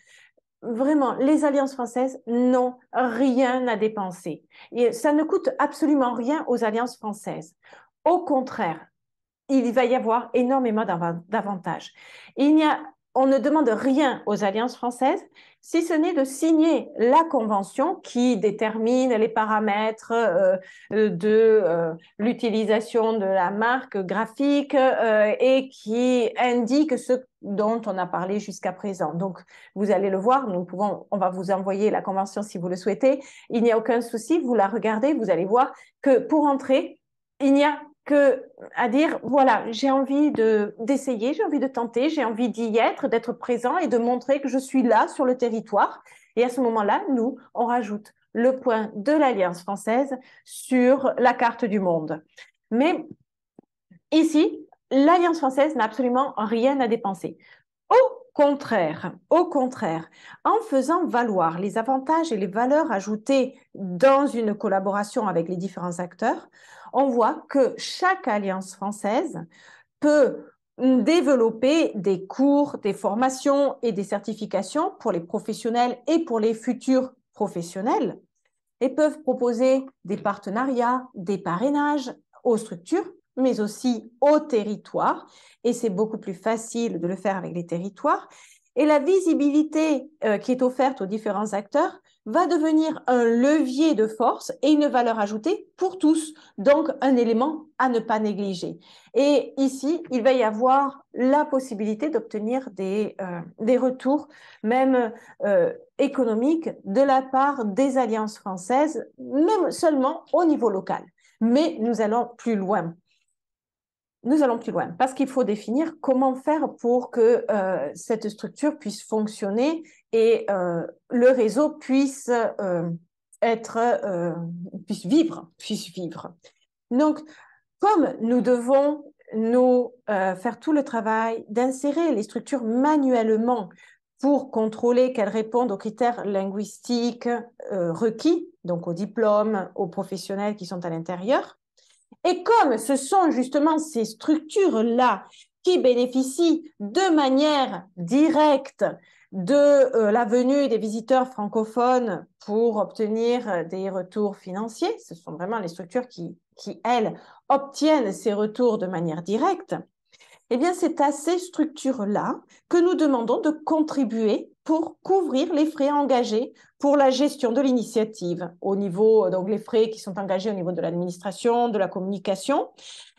vraiment, les alliances françaises n'ont rien à dépenser. Et ça ne coûte absolument rien aux alliances françaises. Au contraire, il va y avoir énormément d'avantages. On ne demande rien aux alliances françaises, si ce n'est de signer la convention qui détermine les paramètres de l'utilisation de la marque graphique et qui indique ce dont on a parlé jusqu'à présent. Donc, vous allez le voir, on va vous envoyer la convention si vous le souhaitez. Il n'y a aucun souci, vous la regardez, vous allez voir que pour entrer, il n'y a que à dire, voilà, j'ai envie d'essayer, j'ai envie de tenter, j'ai envie d'y être, d'être présent et de montrer que je suis là sur le territoire. Et à ce moment-là, nous, on rajoute le point de l'Alliance française sur la carte du monde. Mais ici, l'Alliance française n'a absolument rien à dépenser. Au contraire, en faisant valoir les avantages et les valeurs ajoutées dans une collaboration avec les différents acteurs, on voit que chaque alliance française peut développer des cours, des formations et des certifications pour les professionnels et pour les futurs professionnels et peuvent proposer des partenariats, des parrainages aux structures mais aussi au territoire. Et c'est beaucoup plus facile de le faire avec les territoires. Et la visibilité qui est offerte aux différents acteurs va devenir un levier de force et une valeur ajoutée pour tous, donc un élément à ne pas négliger. Et ici, il va y avoir la possibilité d'obtenir des retours, même économiques, de la part des alliances françaises, même seulement au niveau local. Mais nous allons plus loin. Nous allons plus loin parce qu'il faut définir comment faire pour que cette structure puisse fonctionner et le réseau puisse puisse vivre. Donc, comme nous devons faire tout le travail d'insérer les structures manuellement pour contrôler qu'elles répondent aux critères linguistiques requis, donc aux diplômes, aux professionnels qui sont à l'intérieur, et comme ce sont justement ces structures-là qui bénéficient de manière directe de la venue des visiteurs francophones pour obtenir des retours financiers, ce sont vraiment les structures qui elles, obtiennent ces retours de manière directe, eh bien, c'est à ces structures-là que nous demandons de contribuer pour couvrir les frais engagés pour la gestion de l'initiative, au niveau, donc les frais qui sont engagés au niveau de l'administration, de la communication,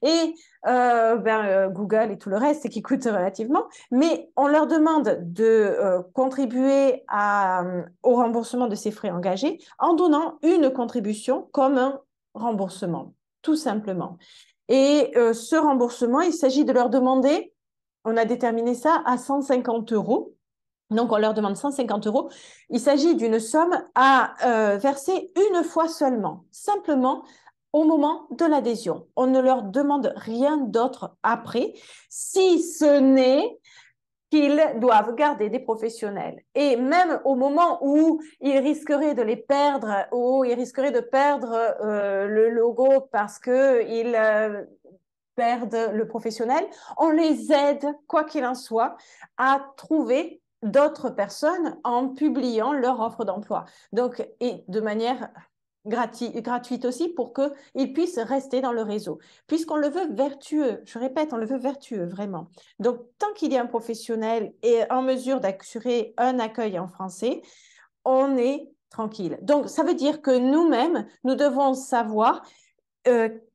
et Google et tout le reste qui coûtent relativement, mais on leur demande de contribuer au remboursement de ces frais engagés en donnant une contribution comme un remboursement, tout simplement. Et ce remboursement, il s'agit de leur demander, on a déterminé ça à 150 €. Donc, on leur demande 150 €. Il s'agit d'une somme à verser une fois seulement, simplement au moment de l'adhésion. On ne leur demande rien d'autre après, si ce n'est qu'ils doivent garder des professionnels. Et même au moment où ils risqueraient de les perdre, ou ils risqueraient de perdre le logo parce qu'ils perdent le professionnel, on les aide, quoi qu'il en soit, à trouver d'autres personnes en publiant leur offre d'emploi. Donc, et de manière gratuite aussi pour qu'ils puissent rester dans le réseau, puisqu'on le veut vertueux. Je répète, on le veut vertueux, vraiment. Donc, tant qu'il y a un professionnel et en mesure d'assurer un accueil en français, on est tranquille. Donc, ça veut dire que nous-mêmes, nous devons savoir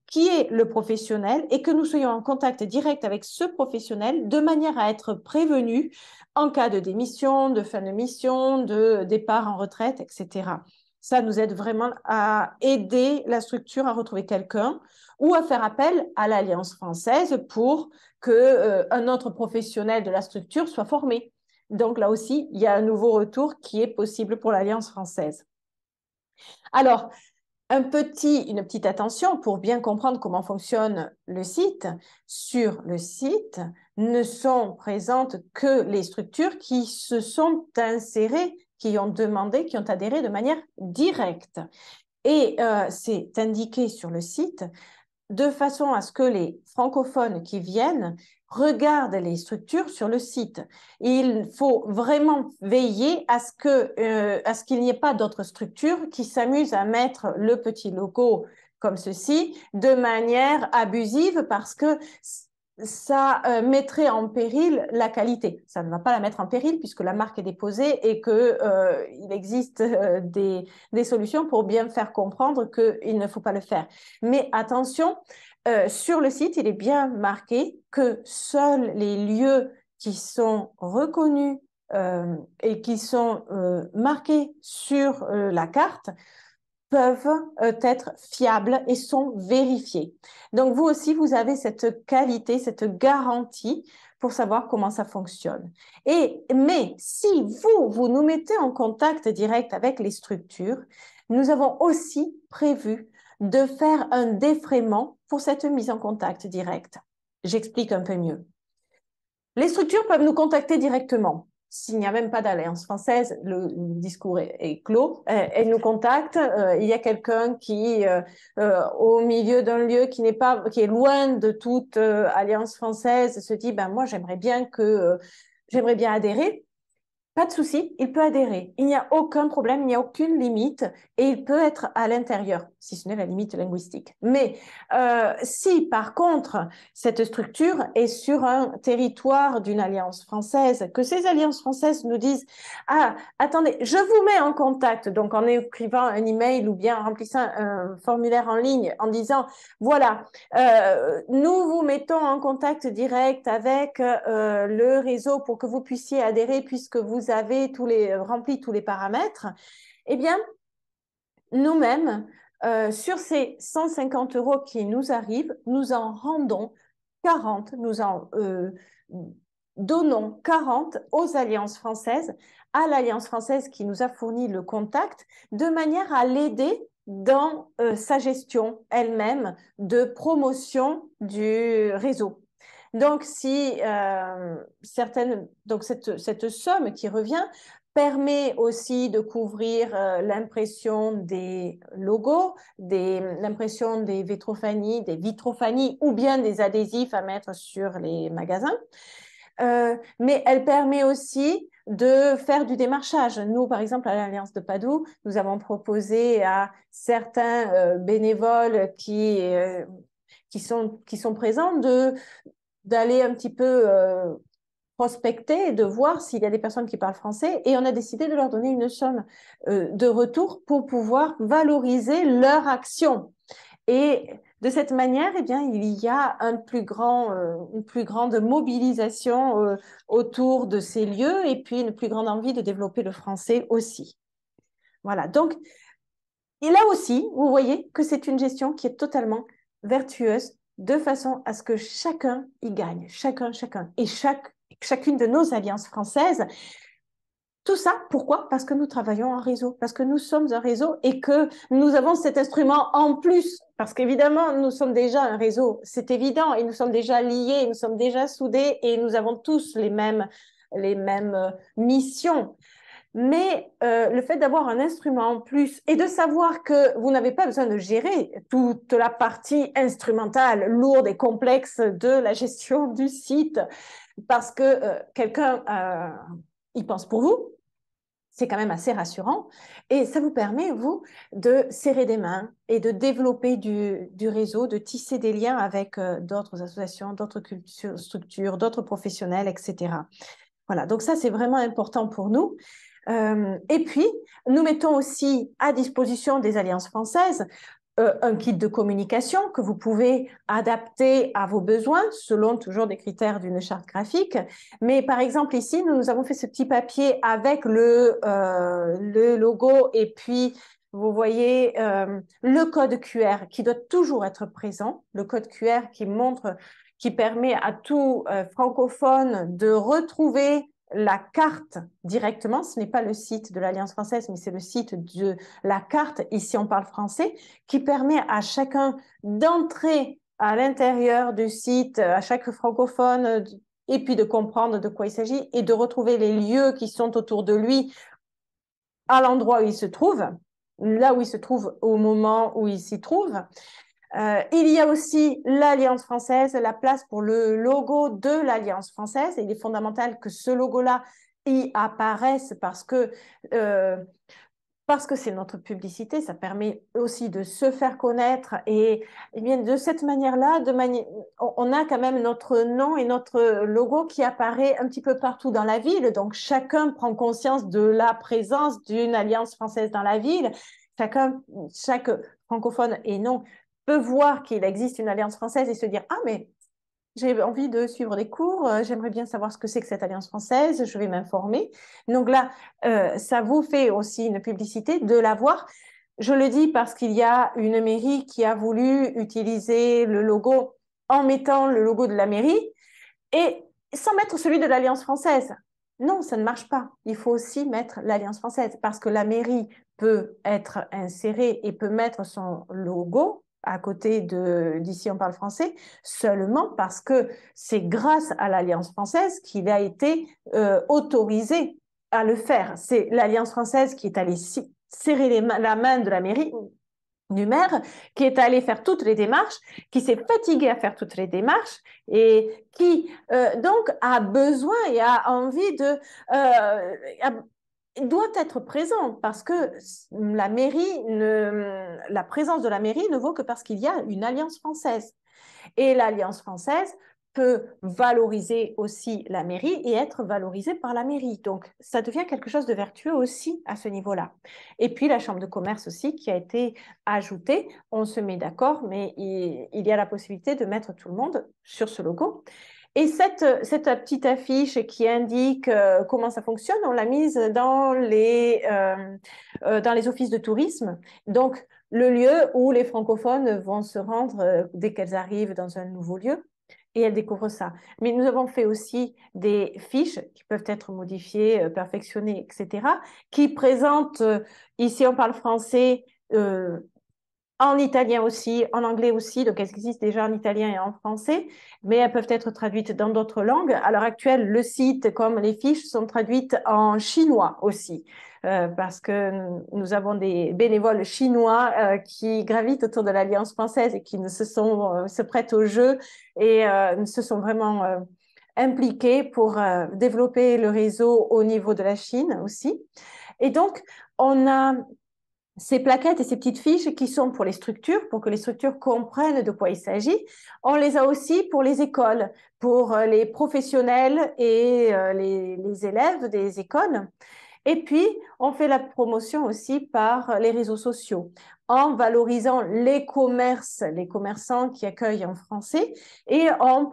qui est le professionnel et que nous soyons en contact direct avec ce professionnel de manière à être prévenus en cas de démission, de fin de mission, de départ en retraite, etc. Ça nous aide vraiment à aider la structure à retrouver quelqu'un ou à faire appel à l'Alliance française pour qu'un autre professionnel de la structure soit formé. Donc là aussi, il y a un nouveau retour qui est possible pour l'Alliance française. Alors, une petite attention pour bien comprendre comment fonctionne le site. Sur le site, ne sont présentes que les structures qui se sont insérées, qui ont demandé, qui ont adhéré de manière directe. Et c'est indiqué sur le site de façon à ce que les francophones qui viennent regardent les structures sur le site. Il faut vraiment veiller à ce qu'il n'y ait pas d'autres structures qui s'amusent à mettre le petit logo comme ceci de manière abusive parce que ça mettrait en péril la qualité. Ça ne va pas la mettre en péril puisque la marque est déposée et qu'il existe des solutions pour bien faire comprendre qu'il ne faut pas le faire. Mais attention, sur le site, il est bien marqué que seuls les lieux qui sont reconnus et qui sont marqués sur la carte peuvent être fiables et sont vérifiés. Donc, vous aussi, vous avez cette qualité, cette garantie pour savoir comment ça fonctionne. Mais si vous nous mettez en contact direct avec les structures, nous avons aussi prévu de faire un défraiement pour cette mise en contact direct. J'explique un peu mieux. Les structures peuvent nous contacter directement. S'il n'y a même pas d'Alliance française, le discours est clos. Elle nous contacte. Il y a quelqu'un qui, au milieu d'un lieu qui est loin de toute Alliance française, se dit, ben moi j'aimerais bien adhérer. Pas de souci, il peut adhérer. Il n'y a aucun problème, il n'y a aucune limite et il peut être à l'intérieur, si ce n'est la limite linguistique. Mais si par contre cette structure est sur un territoire d'une alliance française, que ces alliances françaises nous disent « Ah, attendez, je vous mets en contact », donc en écrivant un email ou bien en remplissant un formulaire en ligne en disant « Voilà, nous vous mettons en contact direct avec le réseau pour que vous puissiez adhérer puisque vous avez rempli tous les paramètres », eh bien, nous-mêmes, sur ces 150 € qui nous arrivent, nous en rendons 40, nous en donnons 40 aux alliances françaises, à l'alliance française qui nous a fourni le contact, de manière à l'aider dans sa gestion elle-même de promotion du réseau. Donc, cette somme qui revient permet aussi de couvrir l'impression des logos, l'impression des vitrophanies ou bien des adhésifs à mettre sur les magasins. Mais elle permet aussi de faire du démarchage. Nous, par exemple, à l'Alliance de Padoue, nous avons proposé à certains bénévoles qui sont présents d'aller un petit peu prospecter et de voir s'il y a des personnes qui parlent français. Et on a décidé de leur donner une somme de retour pour pouvoir valoriser leur action. Et de cette manière, eh bien, il y a une plus grande mobilisation autour de ces lieux et puis une plus grande envie de développer le français aussi. Voilà. Donc, et là aussi, vous voyez que c'est une gestion qui est totalement vertueuse de façon à ce que chacun y gagne, chacun. Et chacune de nos alliances françaises, Tout ça, pourquoi? Parce que nous travaillons en réseau, parce que nous sommes un réseau et que nous avons cet instrument en plus, parce qu'évidemment, nous sommes déjà un réseau, c'est évident, et nous sommes déjà liés, nous sommes déjà soudés et nous avons tous les mêmes missions. Mais le fait d'avoir un instrument en plus et de savoir que vous n'avez pas besoin de gérer toute la partie instrumentale, lourde et complexe de la gestion du site, parce que quelqu'un y pense pour vous, c'est quand même assez rassurant. Et ça vous permet, vous, de serrer des mains et de développer du réseau, de tisser des liens avec d'autres associations, d'autres structures, d'autres professionnels, etc. Voilà, donc ça, c'est vraiment important pour nous. Et puis, nous mettons aussi à disposition des alliances françaises un kit de communication que vous pouvez adapter à vos besoins selon toujours des critères d'une charte graphique. Mais par exemple, ici, nous avons fait ce petit papier avec le logo et puis vous voyez le code QR qui doit toujours être présent, le code QR qui permet à tout francophone de retrouver la carte directement. Ce n'est pas le site de l'Alliance française, mais c'est le site de la carte, ici on parle français, qui permet à chacun d'entrer à l'intérieur du site, à chaque francophone, et puis de comprendre de quoi il s'agit et de retrouver les lieux qui sont autour de lui à l'endroit où il se trouve, là où il se trouve au moment où il s'y trouve. Il y a aussi l'Alliance française, la place pour le logo de l'Alliance française. Et il est fondamental que ce logo-là y apparaisse parce que c'est notre publicité, ça permet aussi de se faire connaître et bien de cette manière-là, on a quand même notre nom et notre logo qui apparaît un petit peu partout dans la ville. Donc chacun prend conscience de la présence d'une alliance française dans la ville. Chaque francophone et non peut voir qu'il existe une alliance française et se dire ah mais j'ai envie de suivre des cours, j'aimerais bien savoir ce que c'est que cette alliance française, je vais m'informer. Donc là, ça vous fait aussi une publicité de l'avoir. Je le dis parce qu'il y a une mairie qui a voulu utiliser le logo en mettant le logo de la mairie et sans mettre celui de l'Alliance française. Non, ça ne marche pas. Il faut aussi mettre l'Alliance française parce que la mairie peut être insérée et peut mettre son logo à côté d'ici on parle français, seulement parce que c'est grâce à l'Alliance française qu'il a été autorisé à le faire. C'est l'Alliance française qui est allée serrer la main de la mairie du maire, qui est allé faire toutes les démarches, qui s'est fatigué à faire toutes les démarches et qui donc a besoin et a envie doit être présent parce que la présence de la mairie ne vaut que parce qu'il y a une alliance française. Et l'alliance française peut valoriser aussi la mairie et être valorisée par la mairie. Donc, ça devient quelque chose de vertueux aussi à ce niveau-là. Et puis, la chambre de commerce aussi qui a été ajoutée. On se met d'accord, mais il y a la possibilité de mettre tout le monde sur ce logo. Et cette petite affiche qui indique comment ça fonctionne, on l'a mise dans les offices de tourisme. Donc, le lieu où les francophones vont se rendre dès qu'elles arrivent dans un nouveau lieu et elles découvrent ça. Mais nous avons fait aussi des fiches qui peuvent être modifiées, perfectionnées, etc., qui présentent, ici on parle français, en italien aussi, en anglais aussi, donc elles existent déjà en italien et en français, mais elles peuvent être traduites dans d'autres langues. À l'heure actuelle, le site comme les fiches sont traduites en chinois aussi, parce que nous avons des bénévoles chinois qui gravitent autour de l'Alliance française et qui se prêtent au jeu et se sont vraiment impliqués pour développer le réseau au niveau de la Chine aussi. Et donc, on a ces plaquettes et ces petites fiches qui sont pour les structures, pour que les structures comprennent de quoi il s'agit. On les a aussi pour les écoles, pour les professionnels et les élèves des écoles. Et puis, on fait la promotion aussi par les réseaux sociaux, en valorisant les commerces, les commerçants qui accueillent en français et en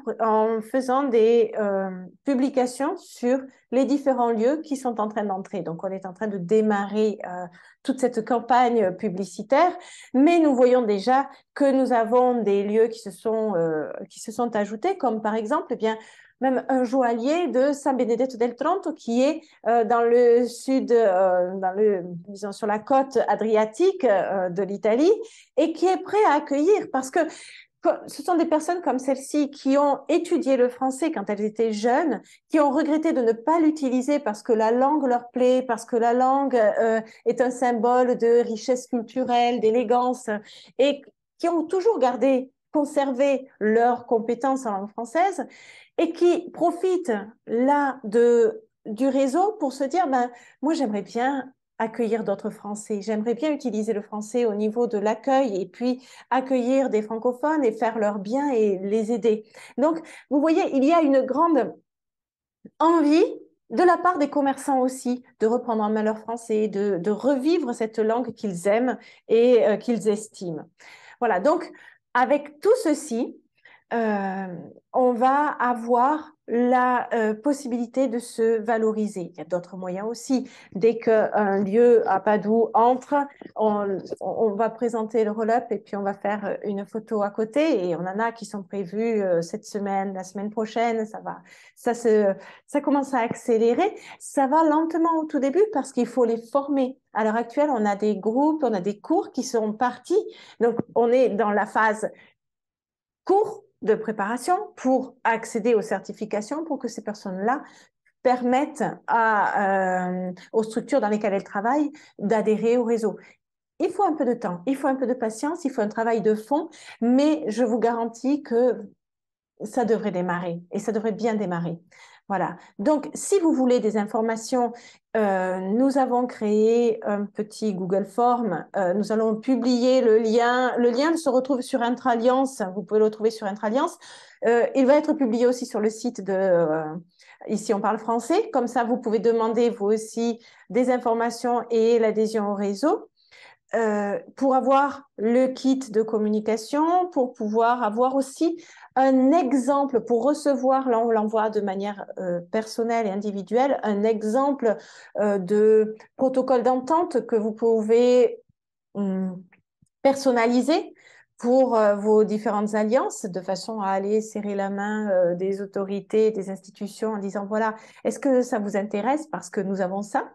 faisant des publications sur les différents lieux qui sont en train d'entrer. Donc, on est en train de démarrer toute cette campagne publicitaire, mais nous voyons déjà que nous avons des lieux qui se sont ajoutés, comme par exemple, eh bien, même un joaillier de San Benedetto del Tronto qui est dans le sud, disons sur la côte adriatique de l'Italie et qui est prêt à accueillir parce que ce sont des personnes comme celle-ci qui ont étudié le français quand elles étaient jeunes, qui ont regretté de ne pas l'utiliser parce que la langue leur plaît, parce que la langue est un symbole de richesse culturelle, d'élégance, et qui ont toujours conservé leurs compétences en langue française, et qui profitent là du réseau pour se dire, ben, moi j'aimerais bien accueillir d'autres Français. J'aimerais bien utiliser le français au niveau de l'accueil et puis accueillir des francophones et faire leur bien et les aider. Donc, vous voyez, il y a une grande envie de la part des commerçants aussi de reprendre en main leur français, de revivre cette langue qu'ils aiment et qu'ils estiment. Voilà, donc avec tout ceci, on va avoir la possibilité de se valoriser. Il y a d'autres moyens aussi. Dès qu'un lieu à Padoue entre, on va présenter le roll-up et puis on va faire une photo à côté. Et on en a qui sont prévus cette semaine, la semaine prochaine. Ça commence à accélérer. Ça va lentement au tout début parce qu'il faut les former. À l'heure actuelle, on a des groupes, on a des cours qui sont partis. Donc, on est dans la phase cours de préparation pour accéder aux certifications pour que ces personnes-là permettent aux structures dans lesquelles elles travaillent d'adhérer au réseau. Il faut un peu de temps, il faut un peu de patience, il faut un travail de fond, mais je vous garantis que ça devrait démarrer et ça devrait bien démarrer. Voilà. Donc, si vous voulez des informations, nous avons créé un petit Google Form. Nous allons publier le lien. Le lien se retrouve sur Intralliance. Vous pouvez le trouver sur Intralliance. Il va être publié aussi sur le site de Ici on parle français. Comme ça, vous pouvez demander vous aussi des informations et l'adhésion au réseau. Pour avoir le kit de communication, pour pouvoir avoir aussi un exemple, pour recevoir, là on l'envoie de manière personnelle et individuelle, un exemple de protocole d'entente que vous pouvez personnaliser pour vos différentes alliances, de façon à aller serrer la main des autorités, des institutions en disant, voilà, est-ce que ça vous intéresse parce que nous avons ça?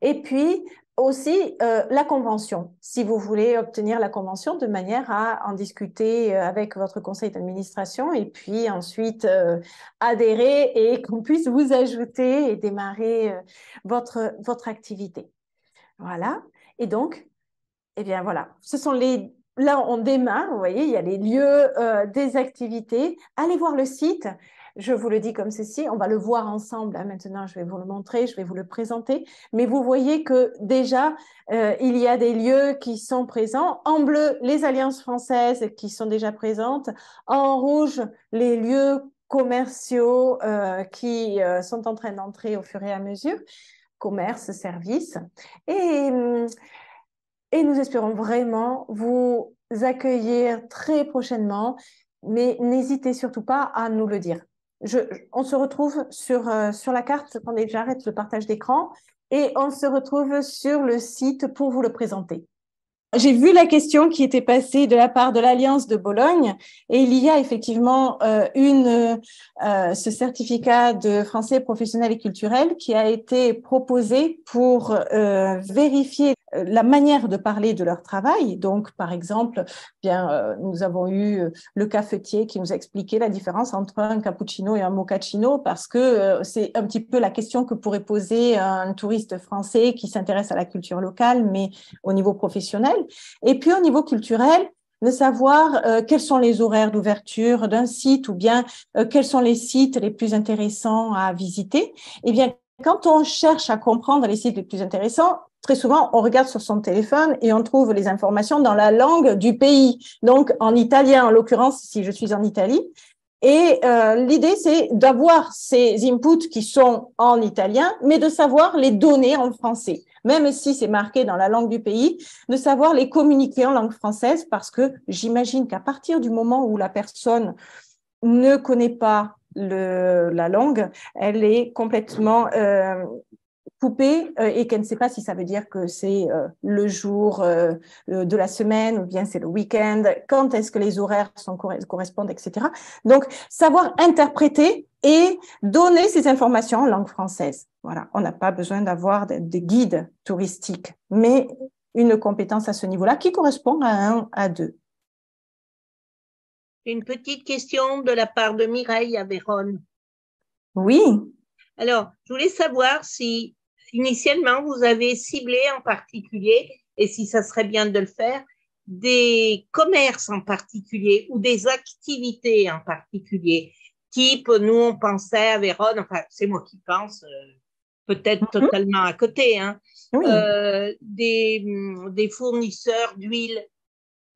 Et puis aussi la convention, si vous voulez obtenir la convention de manière à en discuter avec votre conseil d'administration et puis ensuite adhérer et qu'on puisse vous ajouter et démarrer votre activité. Voilà. Et donc, eh bien voilà, ce sont les... Là, on démarre, vous voyez, il y a les lieux des activités. Allez voir le site. Je vous le dis comme ceci, on va le voir ensemble. Hein. Maintenant, je vais vous le montrer, je vais vous le présenter. Mais vous voyez que déjà, il y a des lieux qui sont présents. En bleu, les alliances françaises qui sont déjà présentes. En rouge, les lieux commerciaux qui sont en train d'entrer au fur et à mesure. Commerce, services. Et nous espérons vraiment vous accueillir très prochainement, mais n'hésitez surtout pas à nous le dire. On se retrouve sur la carte, attendez, j'arrête le partage d'écran, et on se retrouve sur le site pour vous le présenter. J'ai vu la question qui était passée de la part de l'Alliance de Bologne et il y a effectivement ce certificat de français professionnel et culturel qui a été proposé pour vérifier la manière de parler de leur travail. Donc, par exemple, nous avons eu le cafetier qui nous a expliqué la différence entre un cappuccino et un mochaccino parce que c'est un petit peu la question que pourrait poser un touriste français qui s'intéresse à la culture locale, mais au niveau professionnel. Et puis, au niveau culturel, de savoir quels sont les horaires d'ouverture d'un site ou bien quels sont les sites les plus intéressants à visiter. Eh bien, quand on cherche à comprendre les sites les plus intéressants, très souvent, on regarde sur son téléphone et on trouve les informations dans la langue du pays. Donc, en italien, en l'occurrence, si je suis en Italie. Et l'idée, c'est d'avoir ces inputs qui sont en italien, mais de savoir les donner en français. Même si c'est marqué dans la langue du pays, de savoir les communiquer en langue française, parce que j'imagine qu'à partir du moment où la personne ne connaît pas la langue, elle est complètement poupée et qu'elle ne sait pas si ça veut dire que c'est le jour de la semaine ou bien c'est le week-end, quand est-ce que les horaires correspondent, etc. Donc, savoir interpréter et donner ces informations en langue française. Voilà, on n'a pas besoin d'avoir des guides touristiques, mais une compétence à ce niveau-là qui correspond à 1, à 2. Une petite question de la part de Mireille à Vérone. Oui. Alors, je voulais savoir si initialement vous avez ciblé en particulier, et si ça serait bien de le faire, des commerces en particulier ou des activités en particulier. Type, nous, on pensait à Vérone, enfin, c'est moi qui pense, peut-être totalement à côté, hein, Oui. des fournisseurs d'huile,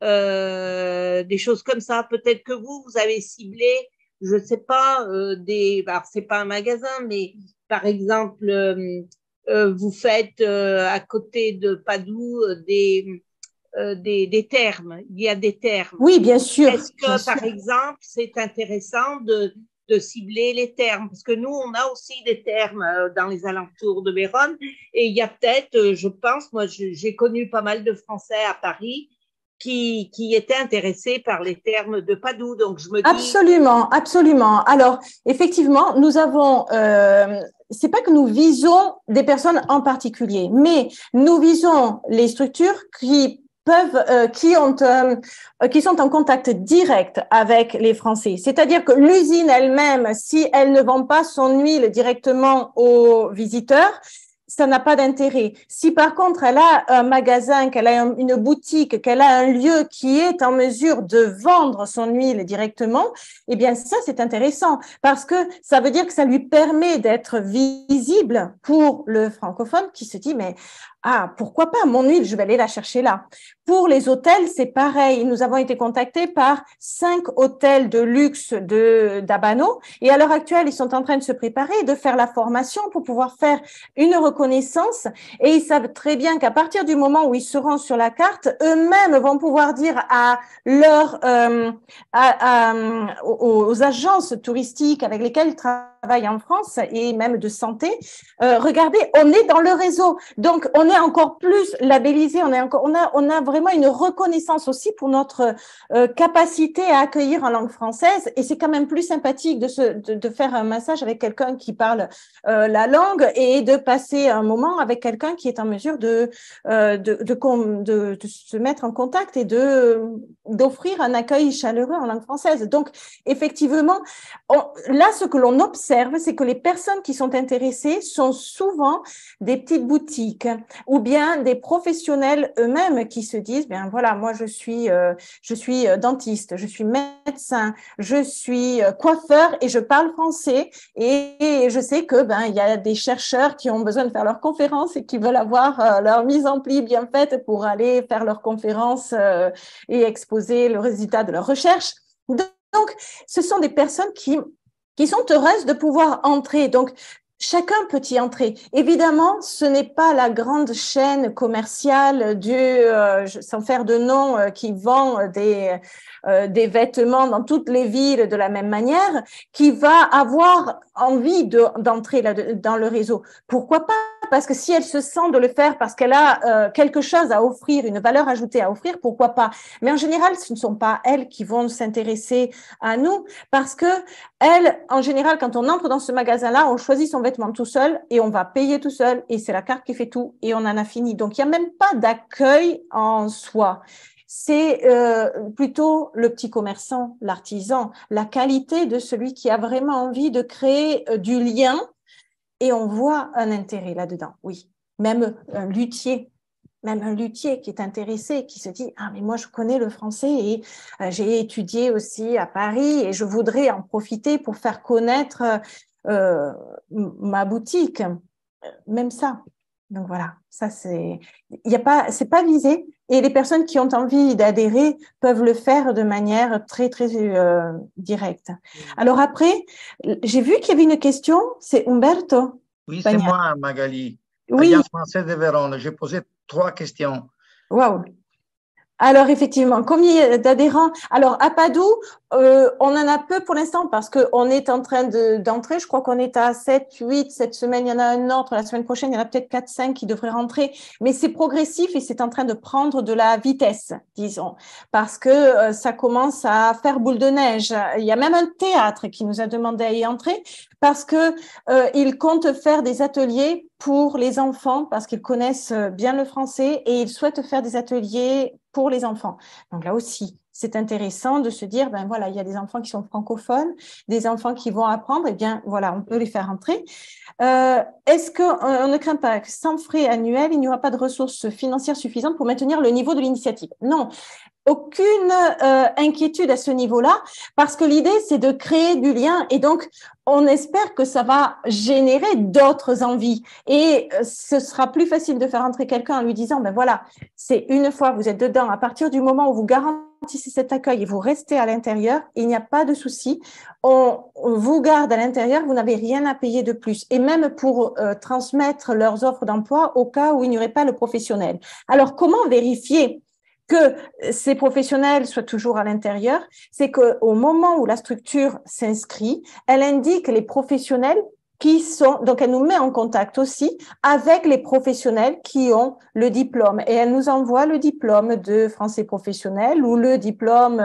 des choses comme ça. Peut-être que vous avez ciblé, je ne sais pas, alors c'est pas un magasin, mais par exemple, vous faites à côté de Padoue des thermes. Il y a des thermes. Oui, bien sûr. Est-ce que, par exemple, c'est intéressant de cibler les thermes? Parce que nous, on a aussi des thermes dans les alentours de Vérone. Et il y a peut-être, je pense, moi, j'ai connu pas mal de Français à Paris qui étaient intéressés par les thermes de Padoue. Donc, je me dis… Absolument, absolument. Alors, effectivement, nous avons… c'est pas que nous visons des personnes en particulier, mais nous visons les structures qui peuvent, qui sont en contact direct avec les Français. C'est-à-dire que l'usine elle-même, si elle ne vend pas son huile directement aux visiteurs, ça n'a pas d'intérêt. Si par contre elle a un magasin, qu'elle a une boutique, qu'elle a un lieu qui est en mesure de vendre son huile directement, eh bien ça c'est intéressant parce que ça veut dire que ça lui permet d'être visible pour le francophone qui se dit mais pourquoi pas mon huile, je vais aller la chercher là. Pour les hôtels, c'est pareil. Nous avons été contactés par 5 hôtels de luxe d'Abano et à l'heure actuelle, ils sont en train de se préparer, de faire la formation pour pouvoir faire une reconnaissance et ils savent très bien qu'à partir du moment où ils seront sur la carte, eux-mêmes vont pouvoir dire à aux agences touristiques avec lesquelles ils travaillent en France et même de santé, regardez, on est dans le réseau. Donc, on est encore plus labellisé, on a vraiment une reconnaissance aussi pour notre capacité à accueillir en langue française et c'est quand même plus sympathique de faire un massage avec quelqu'un qui parle la langue et de passer un moment avec quelqu'un qui est en mesure de se mettre en contact et d'offrir un accueil chaleureux en langue française. Donc, effectivement, là, ce que l'on observe, c'est que les personnes qui sont intéressées sont souvent des petites boutiques ou bien des professionnels eux-mêmes qui se disent, bien voilà, moi je suis dentiste, je suis médecin, je suis coiffeur et je parle français et je sais que il y a des chercheurs qui ont besoin de faire leurs conférences et qui veulent avoir leur mise en pli bien faite pour aller faire leurs conférences et exposer le résultat de leurs recherches. Donc, ce sont des personnes qui sont heureuses de pouvoir entrer. Donc, chacun peut y entrer. Évidemment, ce n'est pas la grande chaîne commerciale sans faire de nom, qui vend des vêtements dans toutes les villes de la même manière, qui va avoir envie d'entrer dans le réseau. Pourquoi pas? Parce que si elle se sent de le faire parce qu'elle a quelque chose à offrir, une valeur ajoutée à offrir, pourquoi pas? Mais en général, ce ne sont pas elles qui vont s'intéresser à nous parce que elles, en général, quand on entre dans ce magasin-là, on choisit son vêtement tout seul et on va payer tout seul et c'est la carte qui fait tout et on en a fini. Donc, il n'y a même pas d'accueil en soi. C'est plutôt le petit commerçant, l'artisan, la qualité de celui qui a vraiment envie de créer du lien et on voit un intérêt là-dedans, oui. Même un luthier qui est intéressé, qui se dit « Ah, mais moi, je connais le français et j'ai étudié aussi à Paris et je voudrais en profiter pour faire connaître ma boutique. » Même ça. Donc voilà, ça c'est pas visé et les personnes qui ont envie d'adhérer peuvent le faire de manière très très directe. Alors après, j'ai vu qu'il y avait une question, c'est Umberto. Oui, c'est moi, Magali, Oui. Alliance française de Vérone. J'ai posé 3 questions. Waouh. Alors, effectivement, combien d'adhérents? Alors, à Padoue, on en a peu pour l'instant parce qu'on est en train d'entrer. Je crois qu'on est à 7, 8 cette semaine. Il y en a un autre. La semaine prochaine, il y en a peut-être 4, 5 qui devraient rentrer. Mais c'est progressif et c'est en train de prendre de la vitesse, disons, parce que ça commence à faire boule de neige. Il y a même un théâtre qui nous a demandé à y entrer parce que il compte faire des ateliers pour les enfants parce qu'ils connaissent bien le français et ils souhaitent faire des ateliers pour les enfants. Donc là aussi, c'est intéressant de se dire, ben voilà, il y a des enfants qui sont francophones, des enfants qui vont apprendre, et bien voilà, on peut les faire entrer. Est-ce qu'on ne craint pas que sans frais annuels, il n'y aura pas de ressources financières suffisantes pour maintenir le niveau de l'initiative? Non, aucune inquiétude à ce niveau-là, parce que l'idée, c'est de créer du lien et donc on espère que ça va générer d'autres envies et ce sera plus facile de faire entrer quelqu'un en lui disant, ben voilà, c'est une fois vous êtes dedans, à partir du moment où vous garantissez cet accueil et vous restez à l'intérieur, il n'y a pas de souci, on vous garde à l'intérieur, vous n'avez rien à payer de plus et même pour transmettre leurs offres d'emploi au cas où il n'y aurait pas le professionnel. Alors, comment vérifier que ces professionnels soient toujours à l'intérieur, c'est qu'au moment où la structure s'inscrit, elle indique les professionnels qui sont, donc elle nous met en contact aussi avec les professionnels qui ont le diplôme et elle nous envoie le diplôme de français professionnel ou le diplôme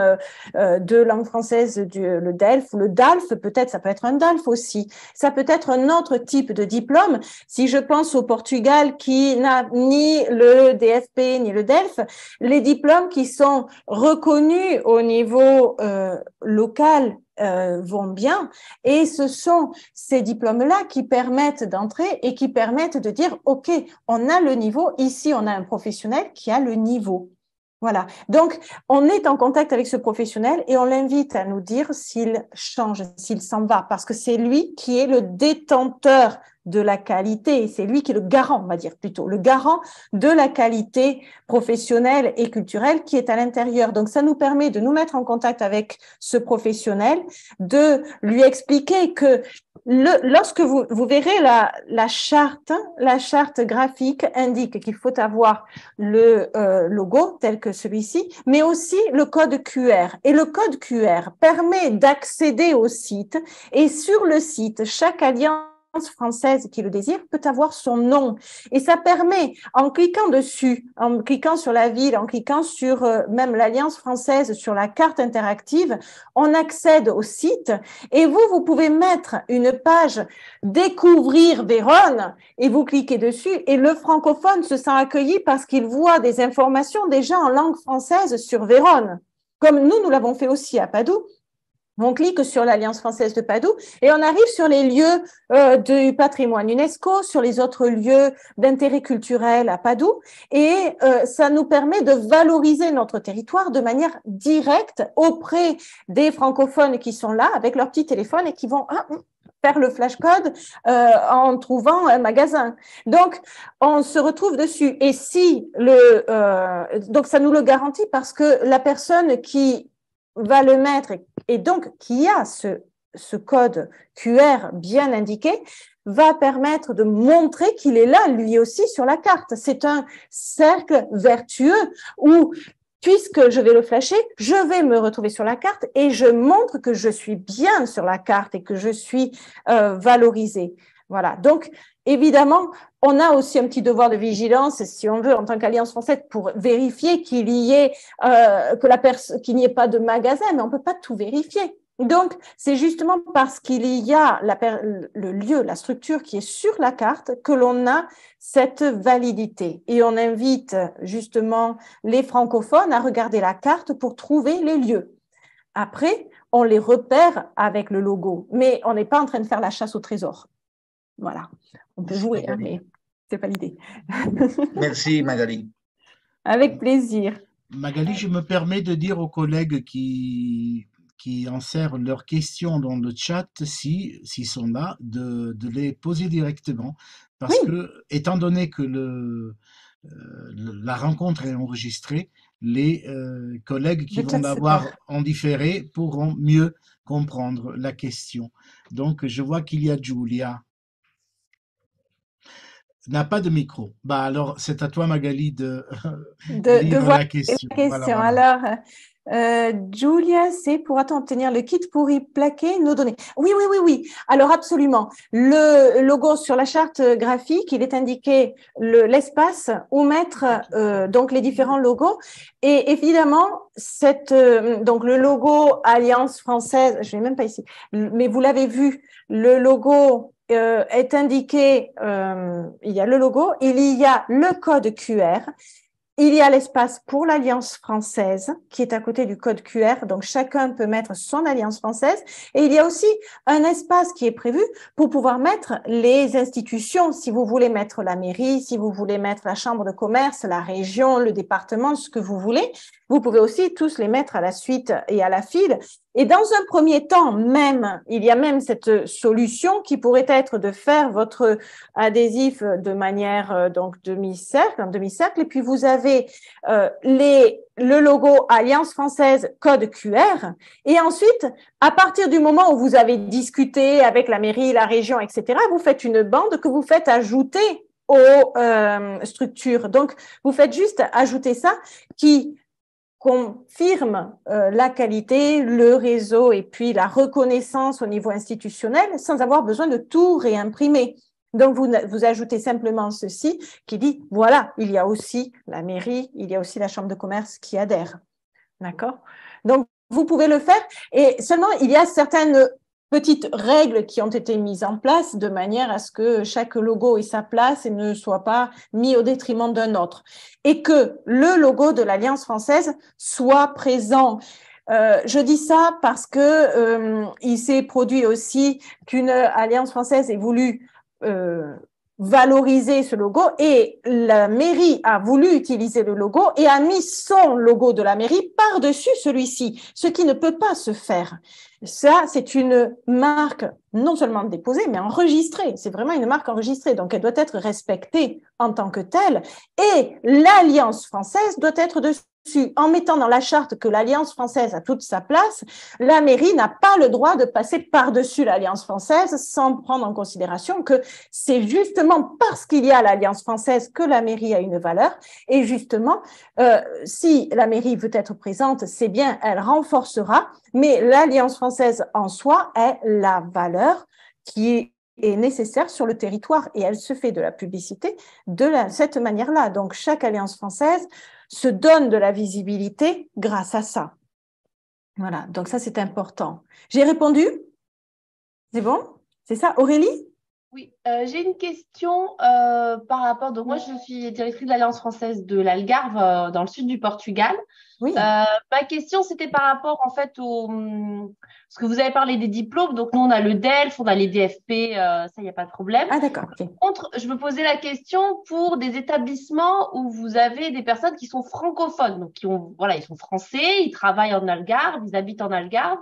de langue française, le DELF ou le DALF, peut-être, ça peut être un DALF aussi, ça peut être un autre type de diplôme. Si je pense au Portugal qui n'a ni le DFP ni le DELF, les diplômes qui sont reconnus au niveau local vont bien et ce sont ces diplômes-là qui permettent d'entrer et qui permettent de dire OK, on a le niveau, ici on a un professionnel qui a le niveau. Voilà. Donc, on est en contact avec ce professionnel et on l'invite à nous dire s'il change, s'il s'en va, parce que c'est lui qui est le détenteur de la qualité, c'est lui qui est le garant, on va dire plutôt, le garant de la qualité professionnelle et culturelle qui est à l'intérieur. Donc, ça nous permet de nous mettre en contact avec ce professionnel, de lui expliquer que lorsque vous verrez la charte graphique indique qu'il faut avoir le logo tel que celui-ci, mais aussi le code QR. Et le code QR permet d'accéder au site et sur le site, chaque alliance française qui le désire peut avoir son nom et ça permet en cliquant dessus, en cliquant sur la ville, en cliquant sur même l'Alliance française sur la carte interactive, on accède au site et vous pouvez mettre une page découvrir Vérone et vous cliquez dessus et le francophone se sent accueilli parce qu'il voit des informations déjà en langue française sur Vérone, comme nous l'avons fait aussi à Padoue. On clique sur l'Alliance française de Padoue et on arrive sur les lieux du patrimoine UNESCO, sur les autres lieux d'intérêt culturel à Padoue et ça nous permet de valoriser notre territoire de manière directe auprès des francophones qui sont là avec leur petit téléphone et qui vont faire le flashcode en trouvant un magasin. Donc, on se retrouve dessus. Et si donc ça nous le garantit parce que la personne qui va le mettre et donc qui a ce code QR bien indiqué va permettre de montrer qu'il est là lui aussi sur la carte. C'est un cercle vertueux où puisque je vais le flasher, je vais me retrouver sur la carte et je montre que je suis bien sur la carte et que je suis valorisée. Voilà. Donc, évidemment, on a aussi un petit devoir de vigilance, si on veut, en tant qu'Alliance française, pour vérifier qu'il y ait qu'il n'y ait pas de magasin, mais on ne peut pas tout vérifier. Donc, c'est justement parce qu'il y a le lieu, la structure qui est sur la carte que l'on a cette validité. Et on invite justement les francophones à regarder la carte pour trouver les lieux. Après, on les repère avec le logo, mais on n'est pas en train de faire la chasse au trésor. Voilà, on peut jouer, hein, mais ce n'est pas l'idée. Merci Magali. Avec plaisir. Magali, je me permets de dire aux collègues qui insèrent leurs questions dans le chat, s'ils sont là, de les poser directement. Parce que, étant donné que la rencontre est enregistrée, les collègues qui vont l'avoir en différé pourront mieux comprendre la question. Donc, je vois qu'il y a Julia. n'a pas de micro. Bah alors, c'est à toi, Magali, de de lire voir la la question. Voilà, question. voilà. Alors, Julia, c'est pourra-t-on obtenir le kit pour y plaquer nos données? Oui, oui, oui, oui. Alors, absolument. Le logo sur la charte graphique, il est indiqué l'espace où mettre donc les différents logos. Et évidemment, donc le logo Alliance française, je ne l'ai même pas ici, mais vous l'avez vu, le logo est indiqué, il y a le logo, il y a le code QR. Il y a l'espace pour l'Alliance française qui est à côté du code QR, donc chacun peut mettre son Alliance française. Et il y a aussi un espace qui est prévu pour pouvoir mettre les institutions, si vous voulez mettre la mairie, si vous voulez mettre la chambre de commerce, la région, le département, ce que vous voulez. Vous pouvez aussi tous les mettre à la suite et à la file. Et dans un premier temps, même, il y a même cette solution qui pourrait être de faire votre adhésif de manière donc demi-cercle, en demi-cercle, et puis vous avez le logo Alliance française code QR, et ensuite, à partir du moment où vous avez discuté avec la mairie, la région, etc., vous faites une bande que vous faites ajouter aux structures. Donc, vous faites juste ajouter ça qui confirme la qualité, le réseau et puis la reconnaissance au niveau institutionnel sans avoir besoin de tout réimprimer. Donc, vous ajoutez simplement ceci qui dit, voilà, il y a aussi la mairie, il y a aussi la chambre de commerce qui adhère. D'accord? Donc, vous pouvez le faire et seulement, il y a certaines petites règles qui ont été mises en place de manière à ce que chaque logo ait sa place et ne soit pas mis au détriment d'un autre. Et que le logo de l'Alliance française soit présent. Je dis ça parce que il s'est produit aussi qu'une Alliance française ait voulu valoriser ce logo et la mairie a voulu utiliser le logo et a mis son logo de la mairie par-dessus celui-ci, ce qui ne peut pas se faire. Ça, c'est une marque non seulement déposée, mais enregistrée. C'est vraiment une marque enregistrée, donc elle doit être respectée en tant que telle. Et l'Alliance française doit être dessus. En mettant dans la charte que l'Alliance française a toute sa place, la mairie n'a pas le droit de passer par-dessus l'Alliance française sans prendre en considération que c'est justement parce qu'il y a l'Alliance française que la mairie a une valeur. Et justement, si la mairie veut être présente, c'est bien, elle renforcera, mais l'Alliance française en soi est la valeur qui est nécessaire sur le territoire et elle se fait de la publicité de cette manière-là. Donc, chaque Alliance française se donne de la visibilité grâce à ça. Voilà, donc ça, c'est important. J'ai répondu? C'est bon? C'est ça, Aurélie? Oui, j'ai une question par rapport. Donc, moi, je suis directrice de l'Alliance française de l'Algarve dans le sud du Portugal. Oui. Ma question, c'était par rapport en fait parce que vous avez parlé des diplômes. Donc, nous, on a le DELF, on a les DFP, ça, il n'y a pas de problème. Ah, d'accord. Okay. Par contre, je me posais la question pour des établissements où vous avez des personnes qui sont francophones, donc ils sont français, ils travaillent en Algarve, ils habitent en Algarve.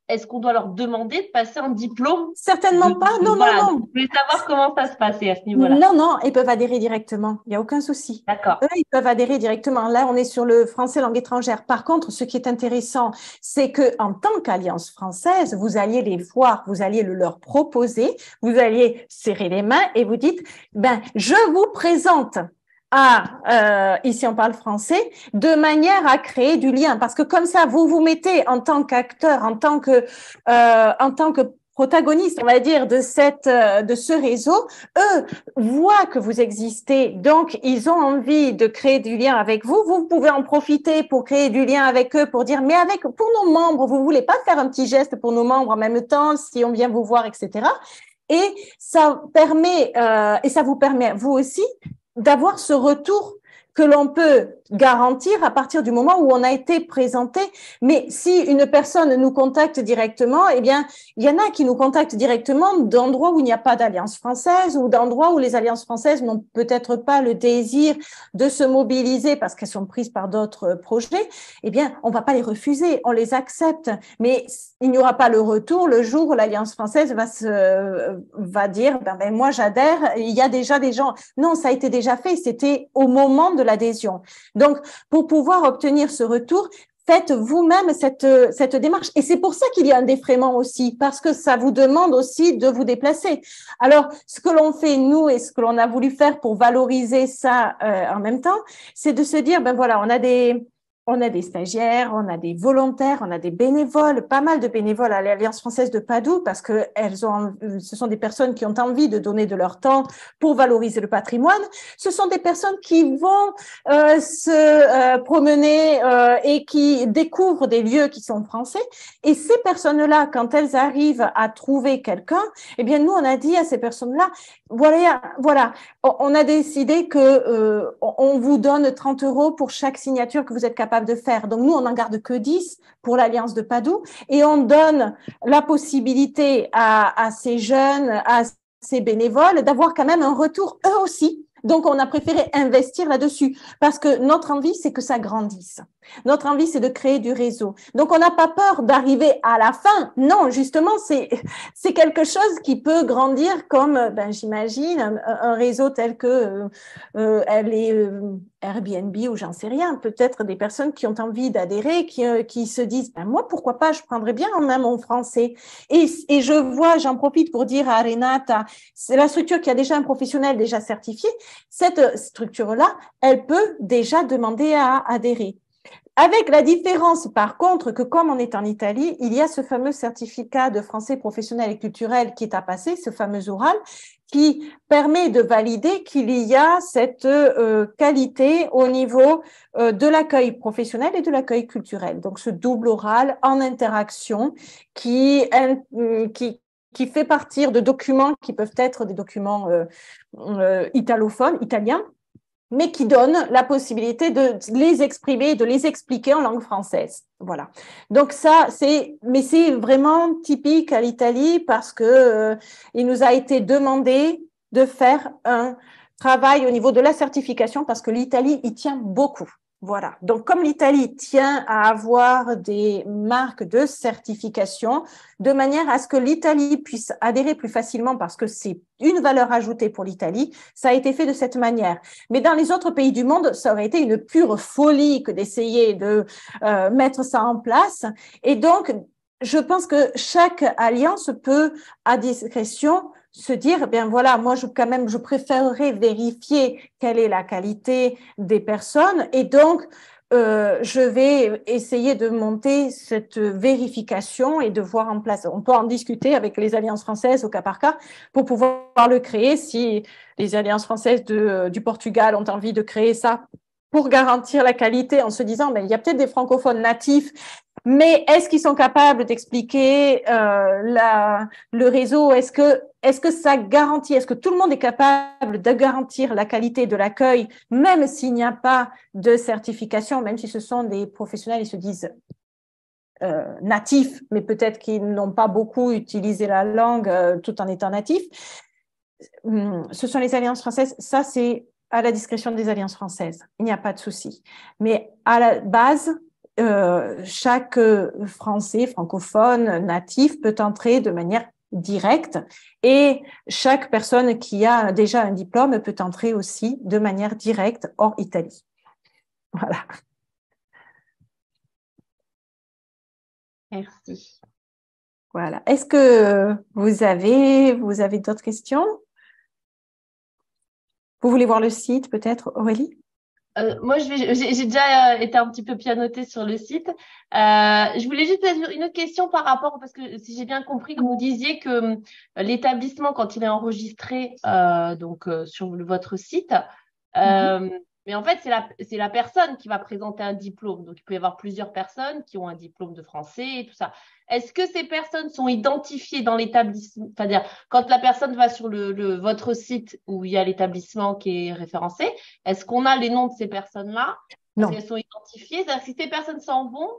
Est-ce qu'on doit leur demander de passer un diplôme? Certainement pas. Non, voilà, non, non. Je voulais savoir comment ça se passait à ce niveau-là. Non, non, ils peuvent adhérer directement. Il n'y a aucun souci. D'accord. Eux, ils peuvent adhérer directement. Là, on est sur le français langue étrangère. Par contre, ce qui est intéressant, c'est que en tant qu'Alliance française, vous alliez les voir, vous alliez le leur proposer, vous alliez serrer les mains et vous dites, ben, je vous présente ici on parle français, de manière à créer du lien. Parce que comme ça, vous vous mettez en tant qu'acteur, en tant que protagoniste, on va dire, de ce réseau, eux voient que vous existez, donc ils ont envie de créer du lien avec vous. Vous pouvez en profiter pour créer du lien avec eux, pour dire, mais pour nos membres, vous voulez pas faire un petit geste pour nos membres en même temps, si on vient vous voir, etc. Et ça vous permet, vous aussi, d'avoir ce retour que l'on peut garantir à partir du moment où on a été présenté. Mais si une personne nous contacte directement, eh bien, il y en a qui nous contactent directement d'endroits où il n'y a pas d'alliance française ou d'endroits où les alliances françaises n'ont peut-être pas le désir de se mobiliser parce qu'elles sont prises par d'autres projets. Eh bien, on va pas les refuser, on les accepte. Mais il n'y aura pas le retour le jour où l'alliance française va dire, ben moi j'adhère, il y a déjà des gens. Non, ça a été déjà fait, c'était au moment de l'adhésion. Donc, pour pouvoir obtenir ce retour, faites vous-même cette démarche. Et c'est pour ça qu'il y a un défraiement aussi, parce que ça vous demande aussi de vous déplacer. Alors, ce que l'on fait, nous, et ce que l'on a voulu faire pour valoriser ça en même temps, c'est de se dire, ben voilà, on a des stagiaires, on a des volontaires, on a des bénévoles, pas mal de bénévoles à l'Alliance française de Padoue parce que ce sont des personnes qui ont envie de donner de leur temps pour valoriser le patrimoine. Ce sont des personnes qui vont se promener et qui découvrent des lieux qui sont français. Et ces personnes-là, quand elles arrivent à trouver quelqu'un, eh bien nous on a dit à ces personnes-là, voilà, on a décidé que on vous donne 30 € pour chaque signature que vous êtes capable de faire. Donc, nous, on n'en garde que 10 pour l'Alliance de Padoue et on donne la possibilité à ces jeunes, à ces bénévoles d'avoir quand même un retour eux aussi. Donc, on a préféré investir là-dessus parce que notre envie, c'est que ça grandisse. Notre envie, c'est de créer du réseau. Donc, on n'a pas peur d'arriver à la fin. Non, justement, c'est quelque chose qui peut grandir comme, ben, j'imagine, un réseau tel que elle est Airbnb ou j'en sais rien. Peut-être des personnes qui ont envie d'adhérer, qui se disent, ben, moi, pourquoi pas, je prendrais bien en main mon français. Et j'en profite pour dire à Renata, c'est la structure qui a déjà un professionnel déjà certifié. Cette structure-là, elle peut déjà demander à adhérer. Avec la différence, par contre, que comme on est en Italie, il y a ce fameux certificat de français professionnel et culturel qui est à passer, ce fameux oral, qui permet de valider qu'il y a cette qualité au niveau de l'accueil professionnel et de l'accueil culturel. Donc, ce double oral en interaction qui fait partir de documents qui peuvent être des documents italophones, italiens, mais qui donne la possibilité de les exprimer, de les expliquer en langue française. Voilà. Donc mais c'est vraiment typique à l'Italie parce que il nous a été demandé de faire un travail au niveau de la certification parce que l'Italie y tient beaucoup. Voilà. Donc, comme l'Italie tient à avoir des marques de certification de manière à ce que l'Italie puisse adhérer plus facilement parce que c'est une valeur ajoutée pour l'Italie, ça a été fait de cette manière. Mais dans les autres pays du monde, ça aurait été une pure folie que d'essayer de mettre ça en place. Et donc, je pense que chaque alliance peut, à discrétion, se dire, bien voilà, moi je préférerais vérifier quelle est la qualité des personnes et donc je vais essayer de monter cette vérification et de voir en place. On peut en discuter avec les alliances françaises au cas par cas pour pouvoir le créer si les alliances françaises du Portugal ont envie de créer ça pour garantir la qualité en se disant, ben, il y a peut-être des francophones natifs, mais est-ce qu'ils sont capables d'expliquer le réseau? Est-ce que ça garantit, est-ce que tout le monde est capable de garantir la qualité de l'accueil, même s'il n'y a pas de certification, même si ce sont des professionnels, ils se disent natifs, mais peut-être qu'ils n'ont pas beaucoup utilisé la langue tout en étant natifs. Ce sont les alliances françaises, ça c'est à la discrétion des alliances françaises, il n'y a pas de souci. Mais à la base, chaque Français, francophone, natif peut entrer de manière directe et chaque personne qui a déjà un diplôme peut entrer aussi de manière directe hors Italie. Voilà. Merci. Voilà. Est-ce que vous avez d'autres questions? Vous voulez voir le site peut-être, Aurélie? Moi, j'ai déjà été un petit peu pianotée sur le site. Je voulais juste poser une autre question par rapport, parce que si j'ai bien compris, que vous disiez que l'établissement, quand il est enregistré sur votre site, mais en fait, c'est la personne qui va présenter un diplôme. Donc, il peut y avoir plusieurs personnes qui ont un diplôme de français et tout ça. Est-ce que ces personnes sont identifiées dans l'établissement? C'est-à-dire, quand la personne va sur votre site où il y a l'établissement qui est référencé, est-ce qu'on a les noms de ces personnes-là? Non. Est-ce qu'elles sont identifiées? C'est-à-dire, si ces personnes s'en vont,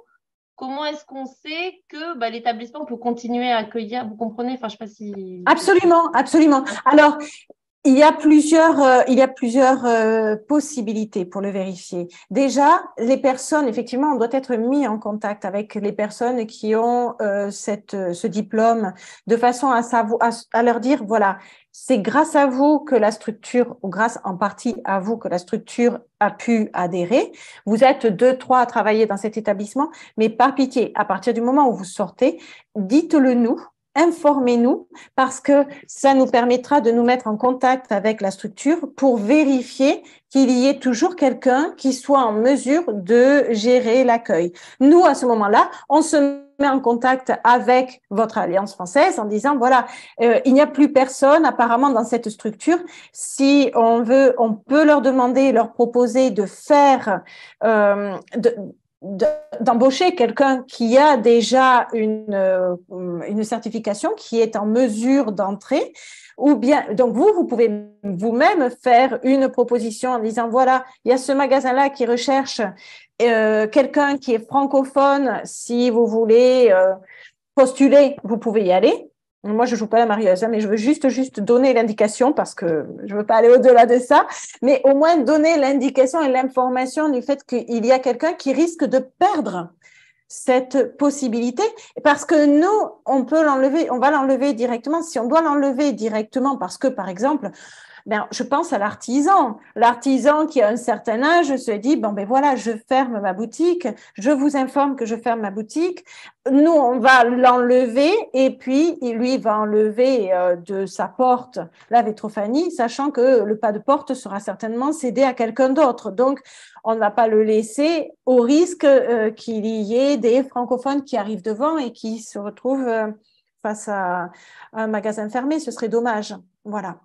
comment est-ce qu'on sait que l'établissement peut continuer à accueillir? Vous comprenez? Enfin, je ne sais pas si… Absolument, absolument. Alors, Il y a plusieurs possibilités pour le vérifier. Déjà, les personnes, effectivement, on doit être mis en contact avec les personnes qui ont ce diplôme de façon à leur dire, voilà, c'est grâce à vous que la structure, ou grâce en partie à vous que la structure a pu adhérer. Vous êtes 2, 3 à travailler dans cet établissement, mais par pitié, à partir du moment où vous sortez, dites-le nous. Informez-nous parce que ça nous permettra de nous mettre en contact avec la structure pour vérifier qu'il y ait toujours quelqu'un qui soit en mesure de gérer l'accueil. Nous, à ce moment-là, on se met en contact avec votre Alliance française en disant, voilà, il n'y a plus personne apparemment dans cette structure. Si on veut, on peut leur demander, leur proposer de faire, d'embaucher quelqu'un qui a déjà une certification, qui est en mesure d'entrer, ou bien, donc vous pouvez vous-même faire une proposition en disant, voilà, il y a ce magasin-là qui recherche quelqu'un qui est francophone, si vous voulez postuler, vous pouvez y aller. Moi, je joue pas la marieuse, mais je veux juste donner l'indication parce que je veux pas aller au-delà de ça, mais au moins donner l'indication et l'information du fait qu'il y a quelqu'un qui risque de perdre cette possibilité parce que nous, on va l'enlever directement. Si on doit l'enlever directement parce que, par exemple, je pense à l'artisan. L'artisan qui a un certain âge se dit, bon, ben voilà, je ferme ma boutique, je vous informe que je ferme ma boutique. Nous, on va l'enlever et puis lui va enlever de sa porte la Vétrophanie, sachant que le pas de porte sera certainement cédé à quelqu'un d'autre. Donc, on ne va pas le laisser au risque qu'il y ait des francophones qui arrivent devant et qui se retrouvent face à un magasin fermé. Ce serait dommage. Voilà.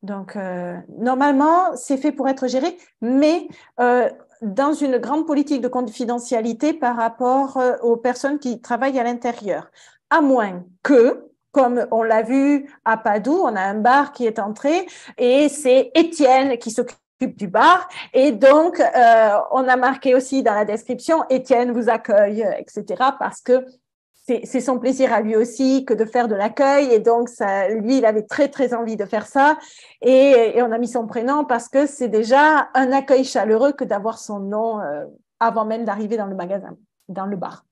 Donc, normalement, c'est fait pour être géré, mais dans une grande politique de confidentialité par rapport aux personnes qui travaillent à l'intérieur. À moins que, comme on l'a vu à Padoue, on a un bar qui est entré et c'est Étienne qui s'occupe du bar. Et donc, on a marqué aussi dans la description, Étienne vous accueille, etc. parce que c'est son plaisir à lui aussi que de faire de l'accueil et donc ça, lui il avait très très envie de faire ça et on a mis son prénom parce que c'est déjà un accueil chaleureux que d'avoir son nom avant même d'arriver dans le magasin, dans le bar.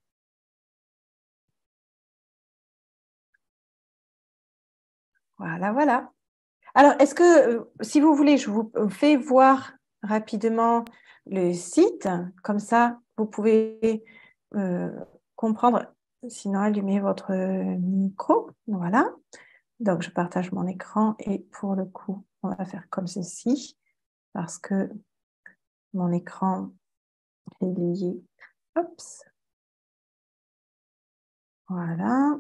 Voilà. Alors, est-ce que, si vous voulez, je vous fais voir rapidement le site, comme ça vous pouvez comprendre. Sinon, allumez votre micro. Voilà. Donc, je partage mon écran et pour le coup, on va faire comme ceci parce que mon écran est lié. Hop. Voilà.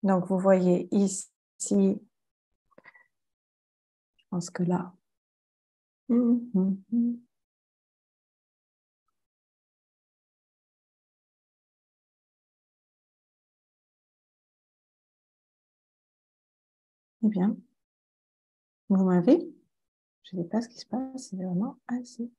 Donc, vous voyez ici, je pense que là. Eh bien, vous m'avez? Je ne sais pas ce qui se passe, c'est vraiment assez.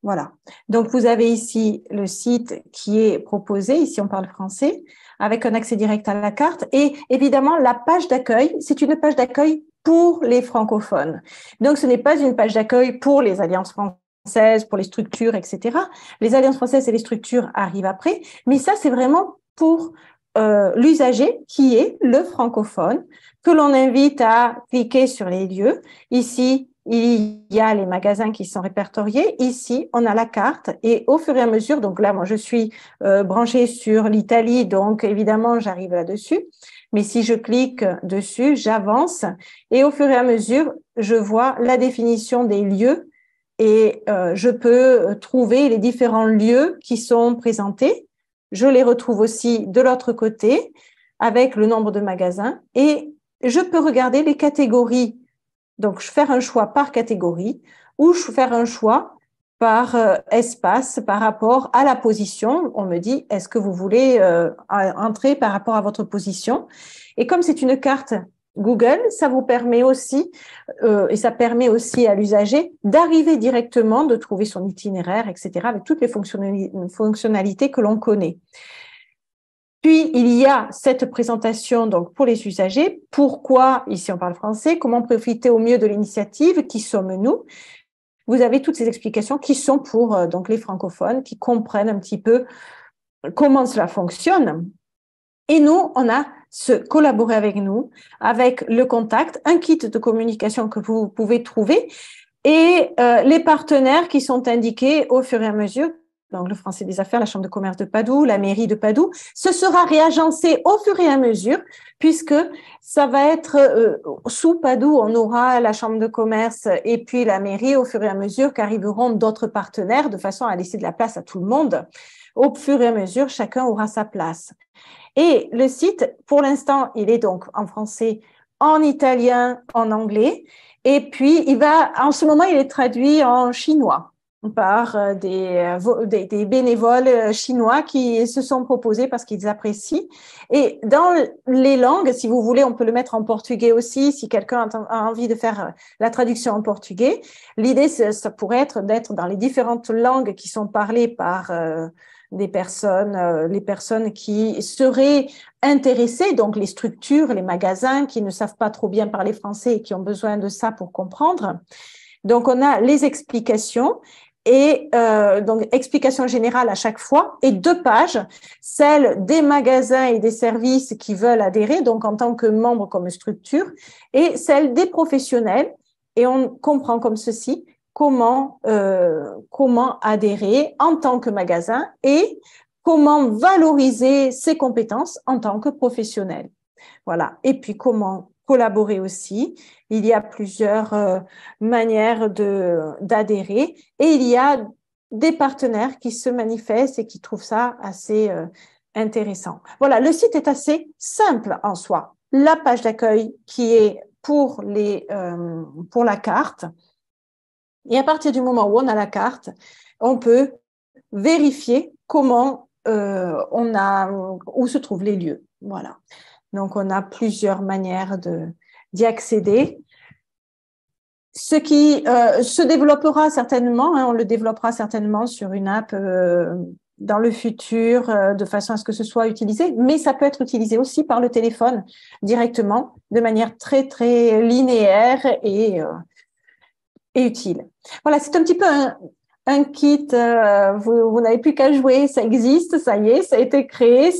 Voilà. Donc, vous avez ici le site qui est proposé, ici on parle français, avec un accès direct à la carte. Et évidemment, la page d'accueil, c'est une page d'accueil pour les francophones. Donc, ce n'est pas une page d'accueil pour les alliances françaises, pour les structures, etc. Les alliances françaises et les structures arrivent après. Mais ça, c'est vraiment pour l'usager qui est le francophone, que l'on invite à cliquer sur les lieux. Ici, il y a les magasins qui sont répertoriés. Ici, on a la carte et au fur et à mesure, donc là, moi, je suis branchée sur l'Italie, donc évidemment, j'arrive là-dessus. Mais si je clique dessus, j'avance et au fur et à mesure, je vois la définition des lieux et je peux trouver les différents lieux qui sont présentés. Je les retrouve aussi de l'autre côté avec le nombre de magasins et je peux regarder les catégories. Donc, je fais un choix par catégorie ou je fais un choix par espace par rapport à la position. On me dit, est-ce que vous voulez entrer par rapport à votre position? Et comme c'est une carte Google, ça vous permet aussi, et ça permet aussi à l'usager d'arriver directement, de trouver son itinéraire, etc., avec toutes les fonctionnalités que l'on connaît. Puis, il y a cette présentation donc pour les usagers. Pourquoi, ici on parle français, comment profiter au mieux de l'initiative, qui sommes-nous? Vous avez toutes ces explications qui sont pour donc les francophones, qui comprennent un petit peu comment cela fonctionne. Et nous, on a collaboré avec nous, avec le contact, un kit de communication que vous pouvez trouver et les partenaires qui sont indiqués au fur et à mesure. Donc, le Français des Affaires, la Chambre de commerce de Padoue, la mairie de Padoue. Ce sera réagencé au fur et à mesure, puisque ça va être sous Padoue, on aura la Chambre de commerce et puis la mairie au fur et à mesure qu'arriveront d'autres partenaires, de façon à laisser de la place à tout le monde. Au fur et à mesure, chacun aura sa place. Et le site, pour l'instant, il est donc en français, en italien, en anglais. Et puis, en ce moment, il est traduit en chinois par des bénévoles chinois qui se sont proposés parce qu'ils apprécient. Et dans les langues, si vous voulez, on peut le mettre en portugais aussi, si quelqu'un a envie de faire la traduction en portugais. L'idée, ça pourrait être d'être dans les différentes langues qui sont parlées par les personnes qui seraient intéressées, donc les structures, les magasins qui ne savent pas trop bien parler français et qui ont besoin de ça pour comprendre. Donc, on a les explications et donc explications générales à chaque fois et 2 pages, celles des magasins et des services qui veulent adhérer, donc en tant que membre comme structure, et celles des professionnels. Et on comprend comme ceci comment adhérer en tant que magasin et comment valoriser ses compétences en tant que professionnel. Voilà. Et puis comment collaborer aussi. Il y a plusieurs manières d'adhérer et il y a des partenaires qui se manifestent et qui trouvent ça assez intéressant. Voilà, le site est assez simple en soi. La page d'accueil qui est pour la carte. Et à partir du moment où on a la carte, on peut vérifier comment où se trouvent les lieux. Voilà. Donc, on a plusieurs manières d'y accéder. Ce qui se développera certainement, on le développera certainement sur une app dans le futur, de façon à ce que ce soit utilisé, mais ça peut être utilisé aussi par le téléphone directement, de manière très, très linéaire et utile. Voilà, c'est un petit peu un kit, vous n'avez plus qu'à jouer, ça existe, ça y est, ça a été créé,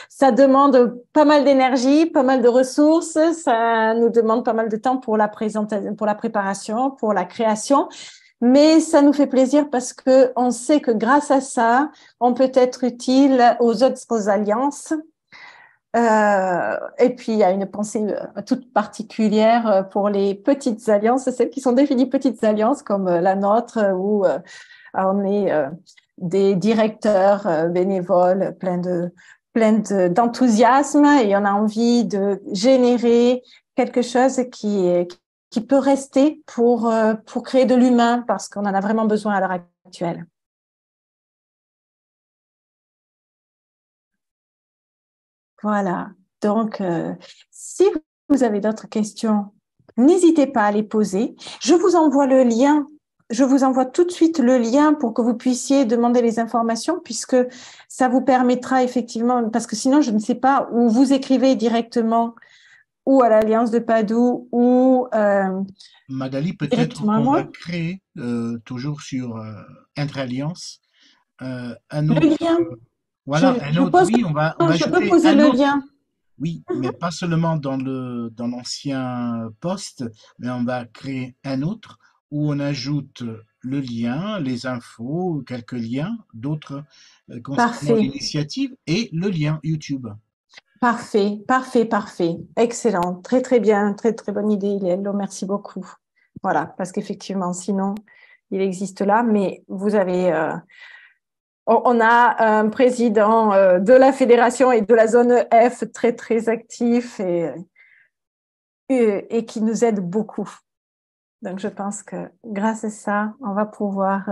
ça demande pas mal d'énergie, pas mal de ressources, ça nous demande pas mal de temps pour la présentation, pour la préparation, pour la création, mais ça nous fait plaisir parce que on sait que grâce à ça, on peut être utile aux autres alliances. Et puis, il y a une pensée toute particulière pour les petites alliances, celles qui sont définies petites alliances comme la nôtre, où on est des directeurs bénévoles d'enthousiasme et on a envie de générer quelque chose qui peut rester pour créer de l'humain parce qu'on en a vraiment besoin à l'heure actuelle. Voilà. Donc, si vous avez d'autres questions, n'hésitez pas à les poser. Je vous envoie le lien. Je vous envoie tout de suite le lien pour que vous puissiez demander les informations, puisque ça vous permettra effectivement, parce que sinon, je ne sais pas où vous écrivez directement ou à l'Alliance de Padoue ou Magali, peut-être qu'on va créer, toujours sur Intralliance, un autre. Le lien. Voilà, un autre. Oui, on va je peux ajouter poser un le autre. lien. Oui, mais pas seulement dans l'ancien poste, mais on va créer un autre où on ajoute le lien, les infos, quelques liens, d'autres concernant l'initiative et le lien YouTube. Parfait, parfait, parfait. Excellent. Très, très bien. Très, très bonne idée, Iliello. Merci beaucoup. Voilà, parce qu'effectivement, sinon, il existe là, mais vous avez... on a un président de la fédération et de la zone F très, très actif et qui nous aide beaucoup. Donc, je pense que grâce à ça, on va pouvoir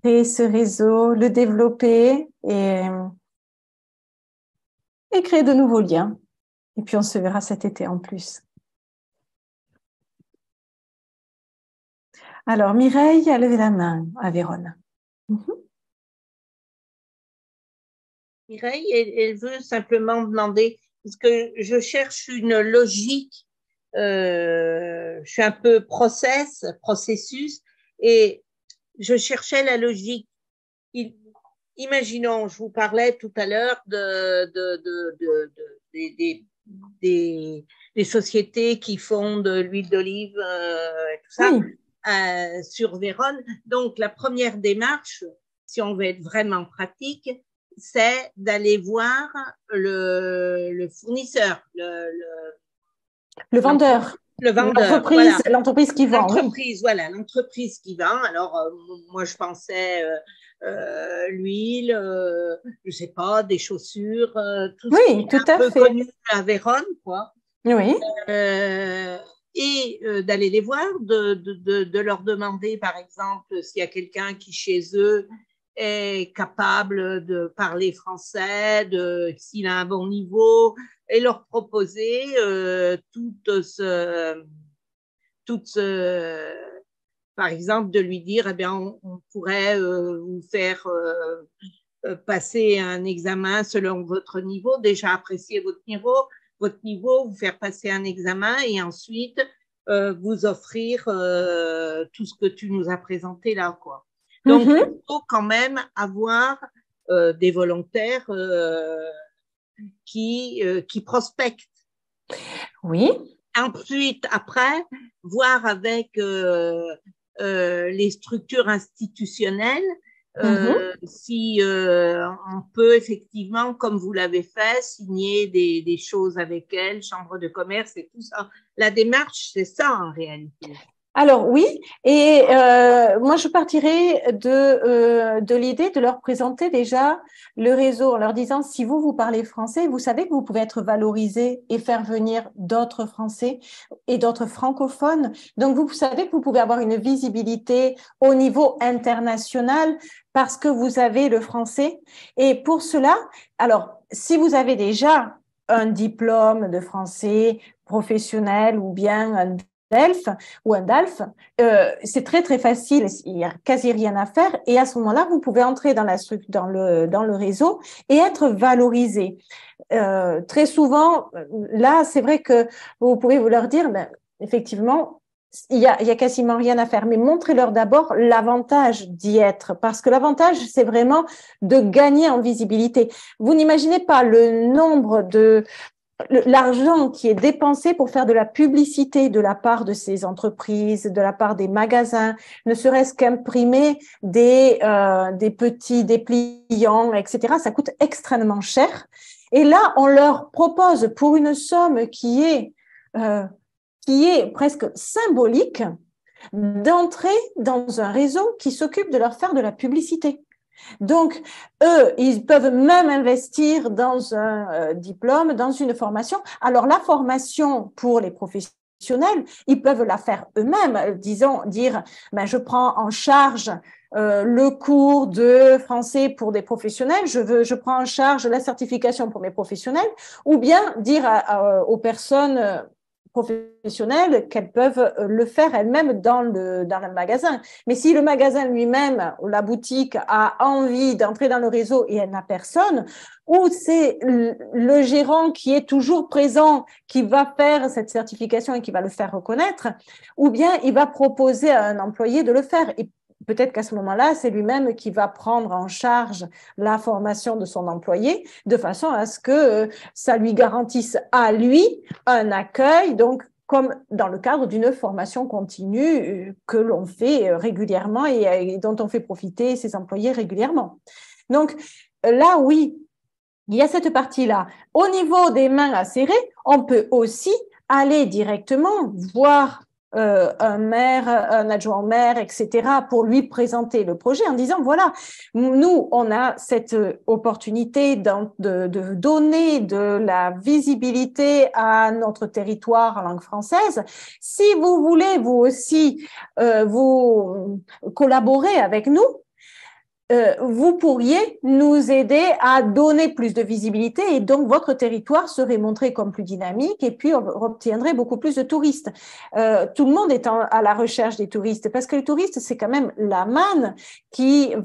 créer ce réseau, le développer et créer de nouveaux liens. Et puis, on se verra cet été en plus. Alors, Mireille a levé la main à Vérone. Mireille, elle veut simplement demander, parce que je cherche une logique, je suis un peu processus, et je cherchais la logique. Imaginons, je vous parlais tout à l'heure des sociétés qui font de l'huile d'olive et tout ça sur Vérone. Donc, la première démarche, si on veut être vraiment pratique, c'est d'aller voir le fournisseur, le vendeur. L'entreprise qui vend. L'entreprise qui vend. Alors, moi, je pensais l'huile, je sais pas, des chaussures, tout ce qui est un peu connu à Vérone, quoi. Oui. Et d'aller les voir, de leur demander, par exemple, s'il y a quelqu'un qui, chez eux, est capable de parler français, s'il a un bon niveau, et leur proposer par exemple, de lui dire, eh bien, on pourrait vous faire passer un examen selon votre niveau, déjà apprécier votre niveau, vous faire passer un examen et ensuite vous offrir tout ce que tu nous as présenté là, quoi. Donc, il faut quand même avoir des volontaires qui prospectent. Oui. Ensuite, après, voir avec les structures institutionnelles si on peut effectivement, comme vous l'avez fait, signer des choses avec elles, chambre de commerce et tout ça. La démarche, c'est ça en réalité. Alors oui, et moi je partirais de l'idée de leur présenter déjà le réseau en leur disant si vous parlez français, vous savez que vous pouvez être valorisé et faire venir d'autres Français et d'autres francophones. Donc vous savez que vous pouvez avoir une visibilité au niveau international parce que vous avez le français. Et pour cela, alors si vous avez déjà un diplôme de français professionnel ou bien un DELF ou un DALF, c'est très très facile, il n'y a quasi rien à faire et à ce moment-là, vous pouvez entrer dans le réseau et être valorisé. Très souvent, là, c'est vrai que vous pouvez vous leur dire, ben, effectivement, il y a quasiment rien à faire, mais montrez-leur d'abord l'avantage d'y être, parce que l'avantage, c'est vraiment de gagner en visibilité. Vous n'imaginez pas le nombre l'argent qui est dépensé pour faire de la publicité de la part de ces entreprises, de la part des magasins, ne serait-ce qu'imprimer des petits dépliants, etc. Ça coûte extrêmement cher. Et là, on leur propose pour une somme qui est presque symbolique d'entrer dans un réseau qui s'occupe de leur faire de la publicité. Donc, eux, ils peuvent même investir dans un diplôme, dans une formation. Alors, la formation pour les professionnels, ils peuvent la faire eux-mêmes, dire, ben, je prends en charge le cours de français pour des professionnels, je prends en charge la certification pour mes professionnels, ou bien dire aux personnes professionnelles qu'elles peuvent le faire elles-mêmes dans le magasin. Mais si le magasin lui-même, ou la boutique, a envie d'entrer dans le réseau et elle n'a personne, ou c'est le gérant qui est toujours présent qui va faire cette certification et qui va le faire reconnaître, ou bien il va proposer à un employé de le faire. Et peut-être qu'à ce moment-là, c'est lui-même qui va prendre en charge la formation de son employé de façon à ce que ça lui garantisse à lui un accueil, donc comme dans le cadre d'une formation continue que l'on fait régulièrement et dont on fait profiter ses employés régulièrement. Donc là, oui, il y a cette partie-là. Au niveau des mains à serrer, on peut aussi aller directement voir un maire, un adjoint au maire, etc., pour lui présenter le projet en disant, voilà, nous, on a cette opportunité de donner de la visibilité à notre territoire en langue française. Si vous voulez, vous aussi, vous collaborer avec nous, vous pourriez nous aider à donner plus de visibilité et donc votre territoire serait montré comme plus dynamique et puis on obtiendrait beaucoup plus de touristes. Tout le monde est à la recherche des touristes parce que les touristes, c'est quand même la manne qui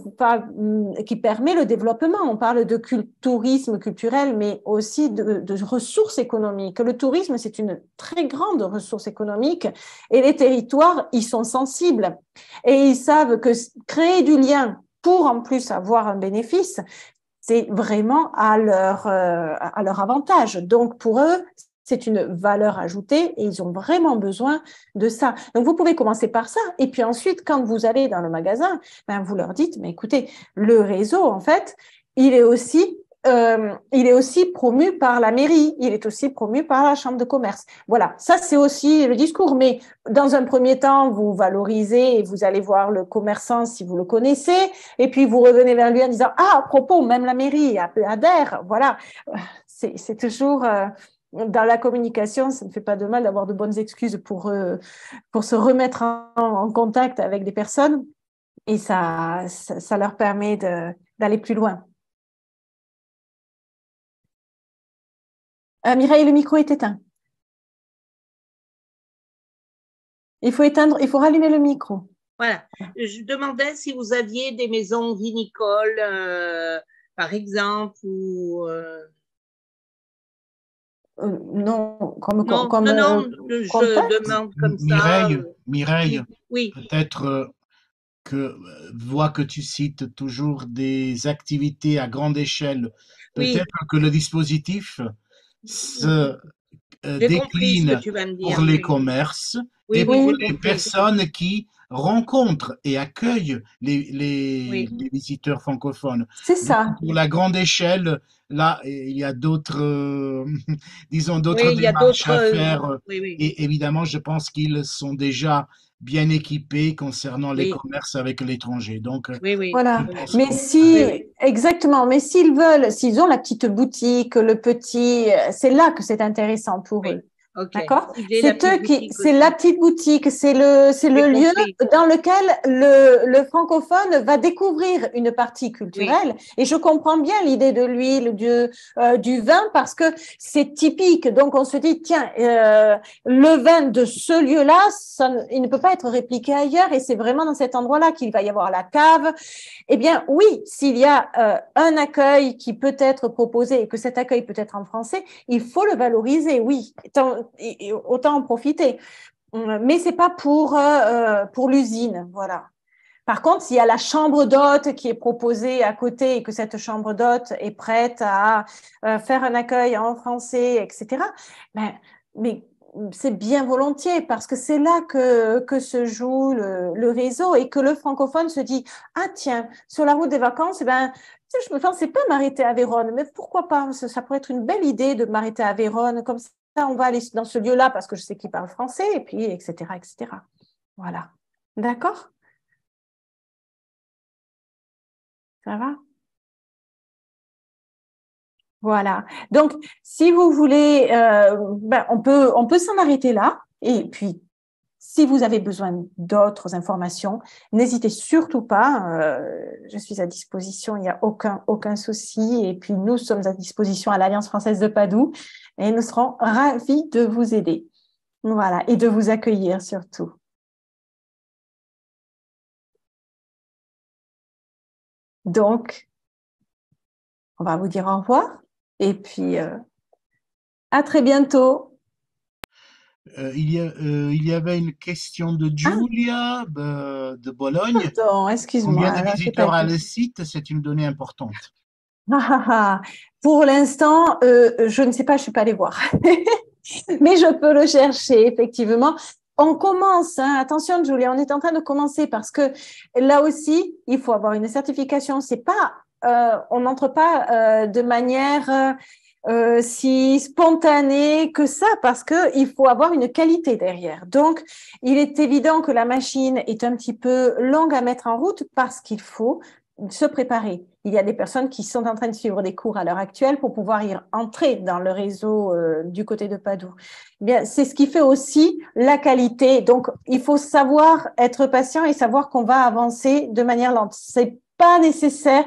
permet le développement. On parle de tourisme culturel, mais aussi de ressources économiques. Le tourisme, c'est une très grande ressource économique et les territoires y sont sensibles et ils savent que créer du lien pour en plus avoir un bénéfice, c'est vraiment à leur avantage. Donc, pour eux, c'est une valeur ajoutée et ils ont vraiment besoin de ça. Donc, vous pouvez commencer par ça. Et puis ensuite, quand vous allez dans le magasin, ben, vous leur dites, mais écoutez, le réseau, en fait, il est aussi promu par la mairie, il est aussi promu par la chambre de commerce. Voilà, ça c'est aussi le discours. Mais dans un premier temps, vous valorisez et vous allez voir le commerçant si vous le connaissez, et puis vous revenez vers lui en disant à propos, même la mairie adhère. Voilà, c'est toujours dans la communication, ça ne fait pas de mal d'avoir de bonnes excuses pour se remettre en contact avec des personnes, et ça leur permet d'aller plus loin. Mireille, le micro est éteint. Il faut rallumer le micro. Voilà. Je demandais si vous aviez des maisons vinicoles, par exemple, ou… non, non, je demande comme Mireille, ça. Mireille, oui. Peut-être que vois que tu cites toujours des activités à grande échelle. Peut-être que le dispositif se décline pour les commerces et pour les personnes qui rencontrent et accueillent les visiteurs francophones. C'est ça. Pour la grande échelle, là, il y a d'autres, disons, d'autres démarches à faire. Et évidemment, je pense qu'ils sont déjà bien équipés concernant les commerces avec l'étranger. Donc, voilà. Mais exactement. Mais s'ils ont la petite boutique, le petit, c'est là que c'est intéressant pour eux. Okay. D'accord. C'est la petite boutique, c'est le lieu dans lequel le francophone va découvrir une partie culturelle. Et je comprends bien l'idée de l'huile, du vin, parce que c'est typique. Donc on se dit tiens, le vin de ce lieu-là, il ne peut pas être répliqué ailleurs, et c'est vraiment dans cet endroit-là qu'il va y avoir la cave. Eh bien oui, s'il y a un accueil qui peut être proposé et que cet accueil peut être en français, il faut le valoriser. Oui. Autant en profiter, mais c'est pas pour l'usine, voilà. Par contre, s'il y a la chambre d'hôte qui est proposée à côté et que cette chambre d'hôte est prête à faire un accueil en français, etc., mais c'est bien volontiers parce que c'est là que se joue le réseau et que le francophone se dit ah tiens, sur la route des vacances, je me pensais pas m'arrêter à Vérone, mais pourquoi pas, ça pourrait être une belle idée de m'arrêter à Vérone, comme ça on va aller dans ce lieu-là parce que je sais qu'il parle français, et puis, etc., etc. Voilà. D'accord? Ça va? Voilà. Donc, si vous voulez, on peut s'en arrêter là. Et puis, si vous avez besoin d'autres informations, n'hésitez surtout pas. Je suis à disposition, il n'y a aucun souci. Et puis, nous sommes à disposition à l'Alliance française de Padoue et nous serons ravis de vous aider. Voilà, et de vous accueillir surtout. Donc, on va vous dire au revoir et puis à très bientôt. Il y avait une question de Julia de Bologne. Pardon, excuse-moi. Combien de visiteurs a le site? C'est une donnée importante. Pour l'instant, je ne sais pas, je ne suis pas allée voir. Mais je peux le chercher, effectivement. On commence, attention Julia, on est en train de commencer parce que là aussi, il faut avoir une certification. C'est pas, on n'entre pas de manière si spontanée que ça, parce que il faut avoir une qualité derrière. Donc, il est évident que la machine est un petit peu longue à mettre en route parce qu'il faut se préparer. Il y a des personnes qui sont en train de suivre des cours à l'heure actuelle pour pouvoir y entrer dans le réseau du côté de Padoue. Bien, c'est ce qui fait aussi la qualité. Donc, il faut savoir être patient et savoir qu'on va avancer de manière lente. C'est pas nécessaire,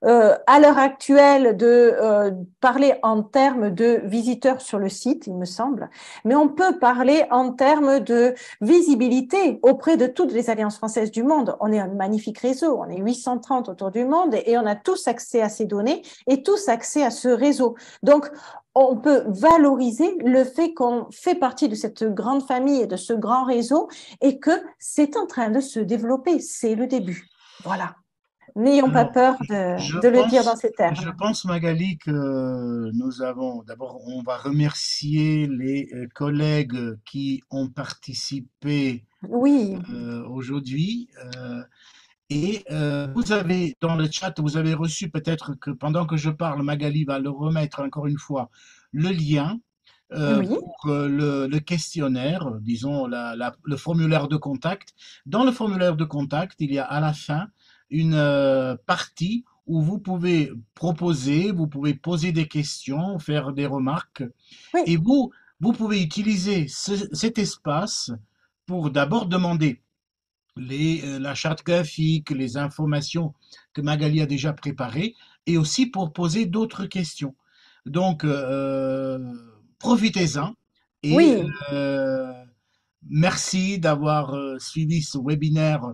à l'heure actuelle de parler en termes de visiteurs sur le site, il me semble, mais on peut parler en termes de visibilité auprès de toutes les alliances françaises du monde. On est un magnifique réseau, on est 830 autour du monde et on a tous accès à ces données et tous accès à ce réseau. Donc, on peut valoriser le fait qu'on fait partie de cette grande famille et de ce grand réseau et que c'est en train de se développer. C'est le début. Voilà. N'ayons pas peur de le dire dans ces termes. Je pense, Magali, que nous avons, d'abord, on va remercier les collègues qui ont participé Oui, aujourd'hui. Et vous avez, dans le chat, vous avez reçu peut-être que pendant que je parle, Magali va le remettre encore une fois, le lien oui, pour le questionnaire, disons le formulaire de contact. Dans le formulaire de contact, il y a à la fin une partie où vous pouvez proposer, vous pouvez poser des questions, faire des remarques, oui, et vous pouvez utiliser cet espace pour d'abord demander la charte graphique, les informations que Magali a déjà préparées, et aussi pour poser d'autres questions. Donc, profitez-en et oui. merci d'avoir suivi ce webinaire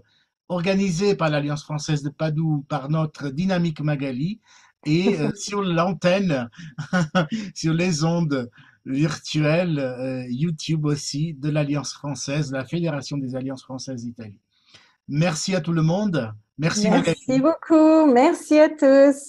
organisé par l'Alliance française de Padoue, par notre dynamique Magali, et sur l'antenne, sur les ondes virtuelles, YouTube aussi, de l'Alliance française, la Fédération des Alliances françaises d'Italie. Merci à tout le monde. Merci Magali. Merci beaucoup. Merci à tous.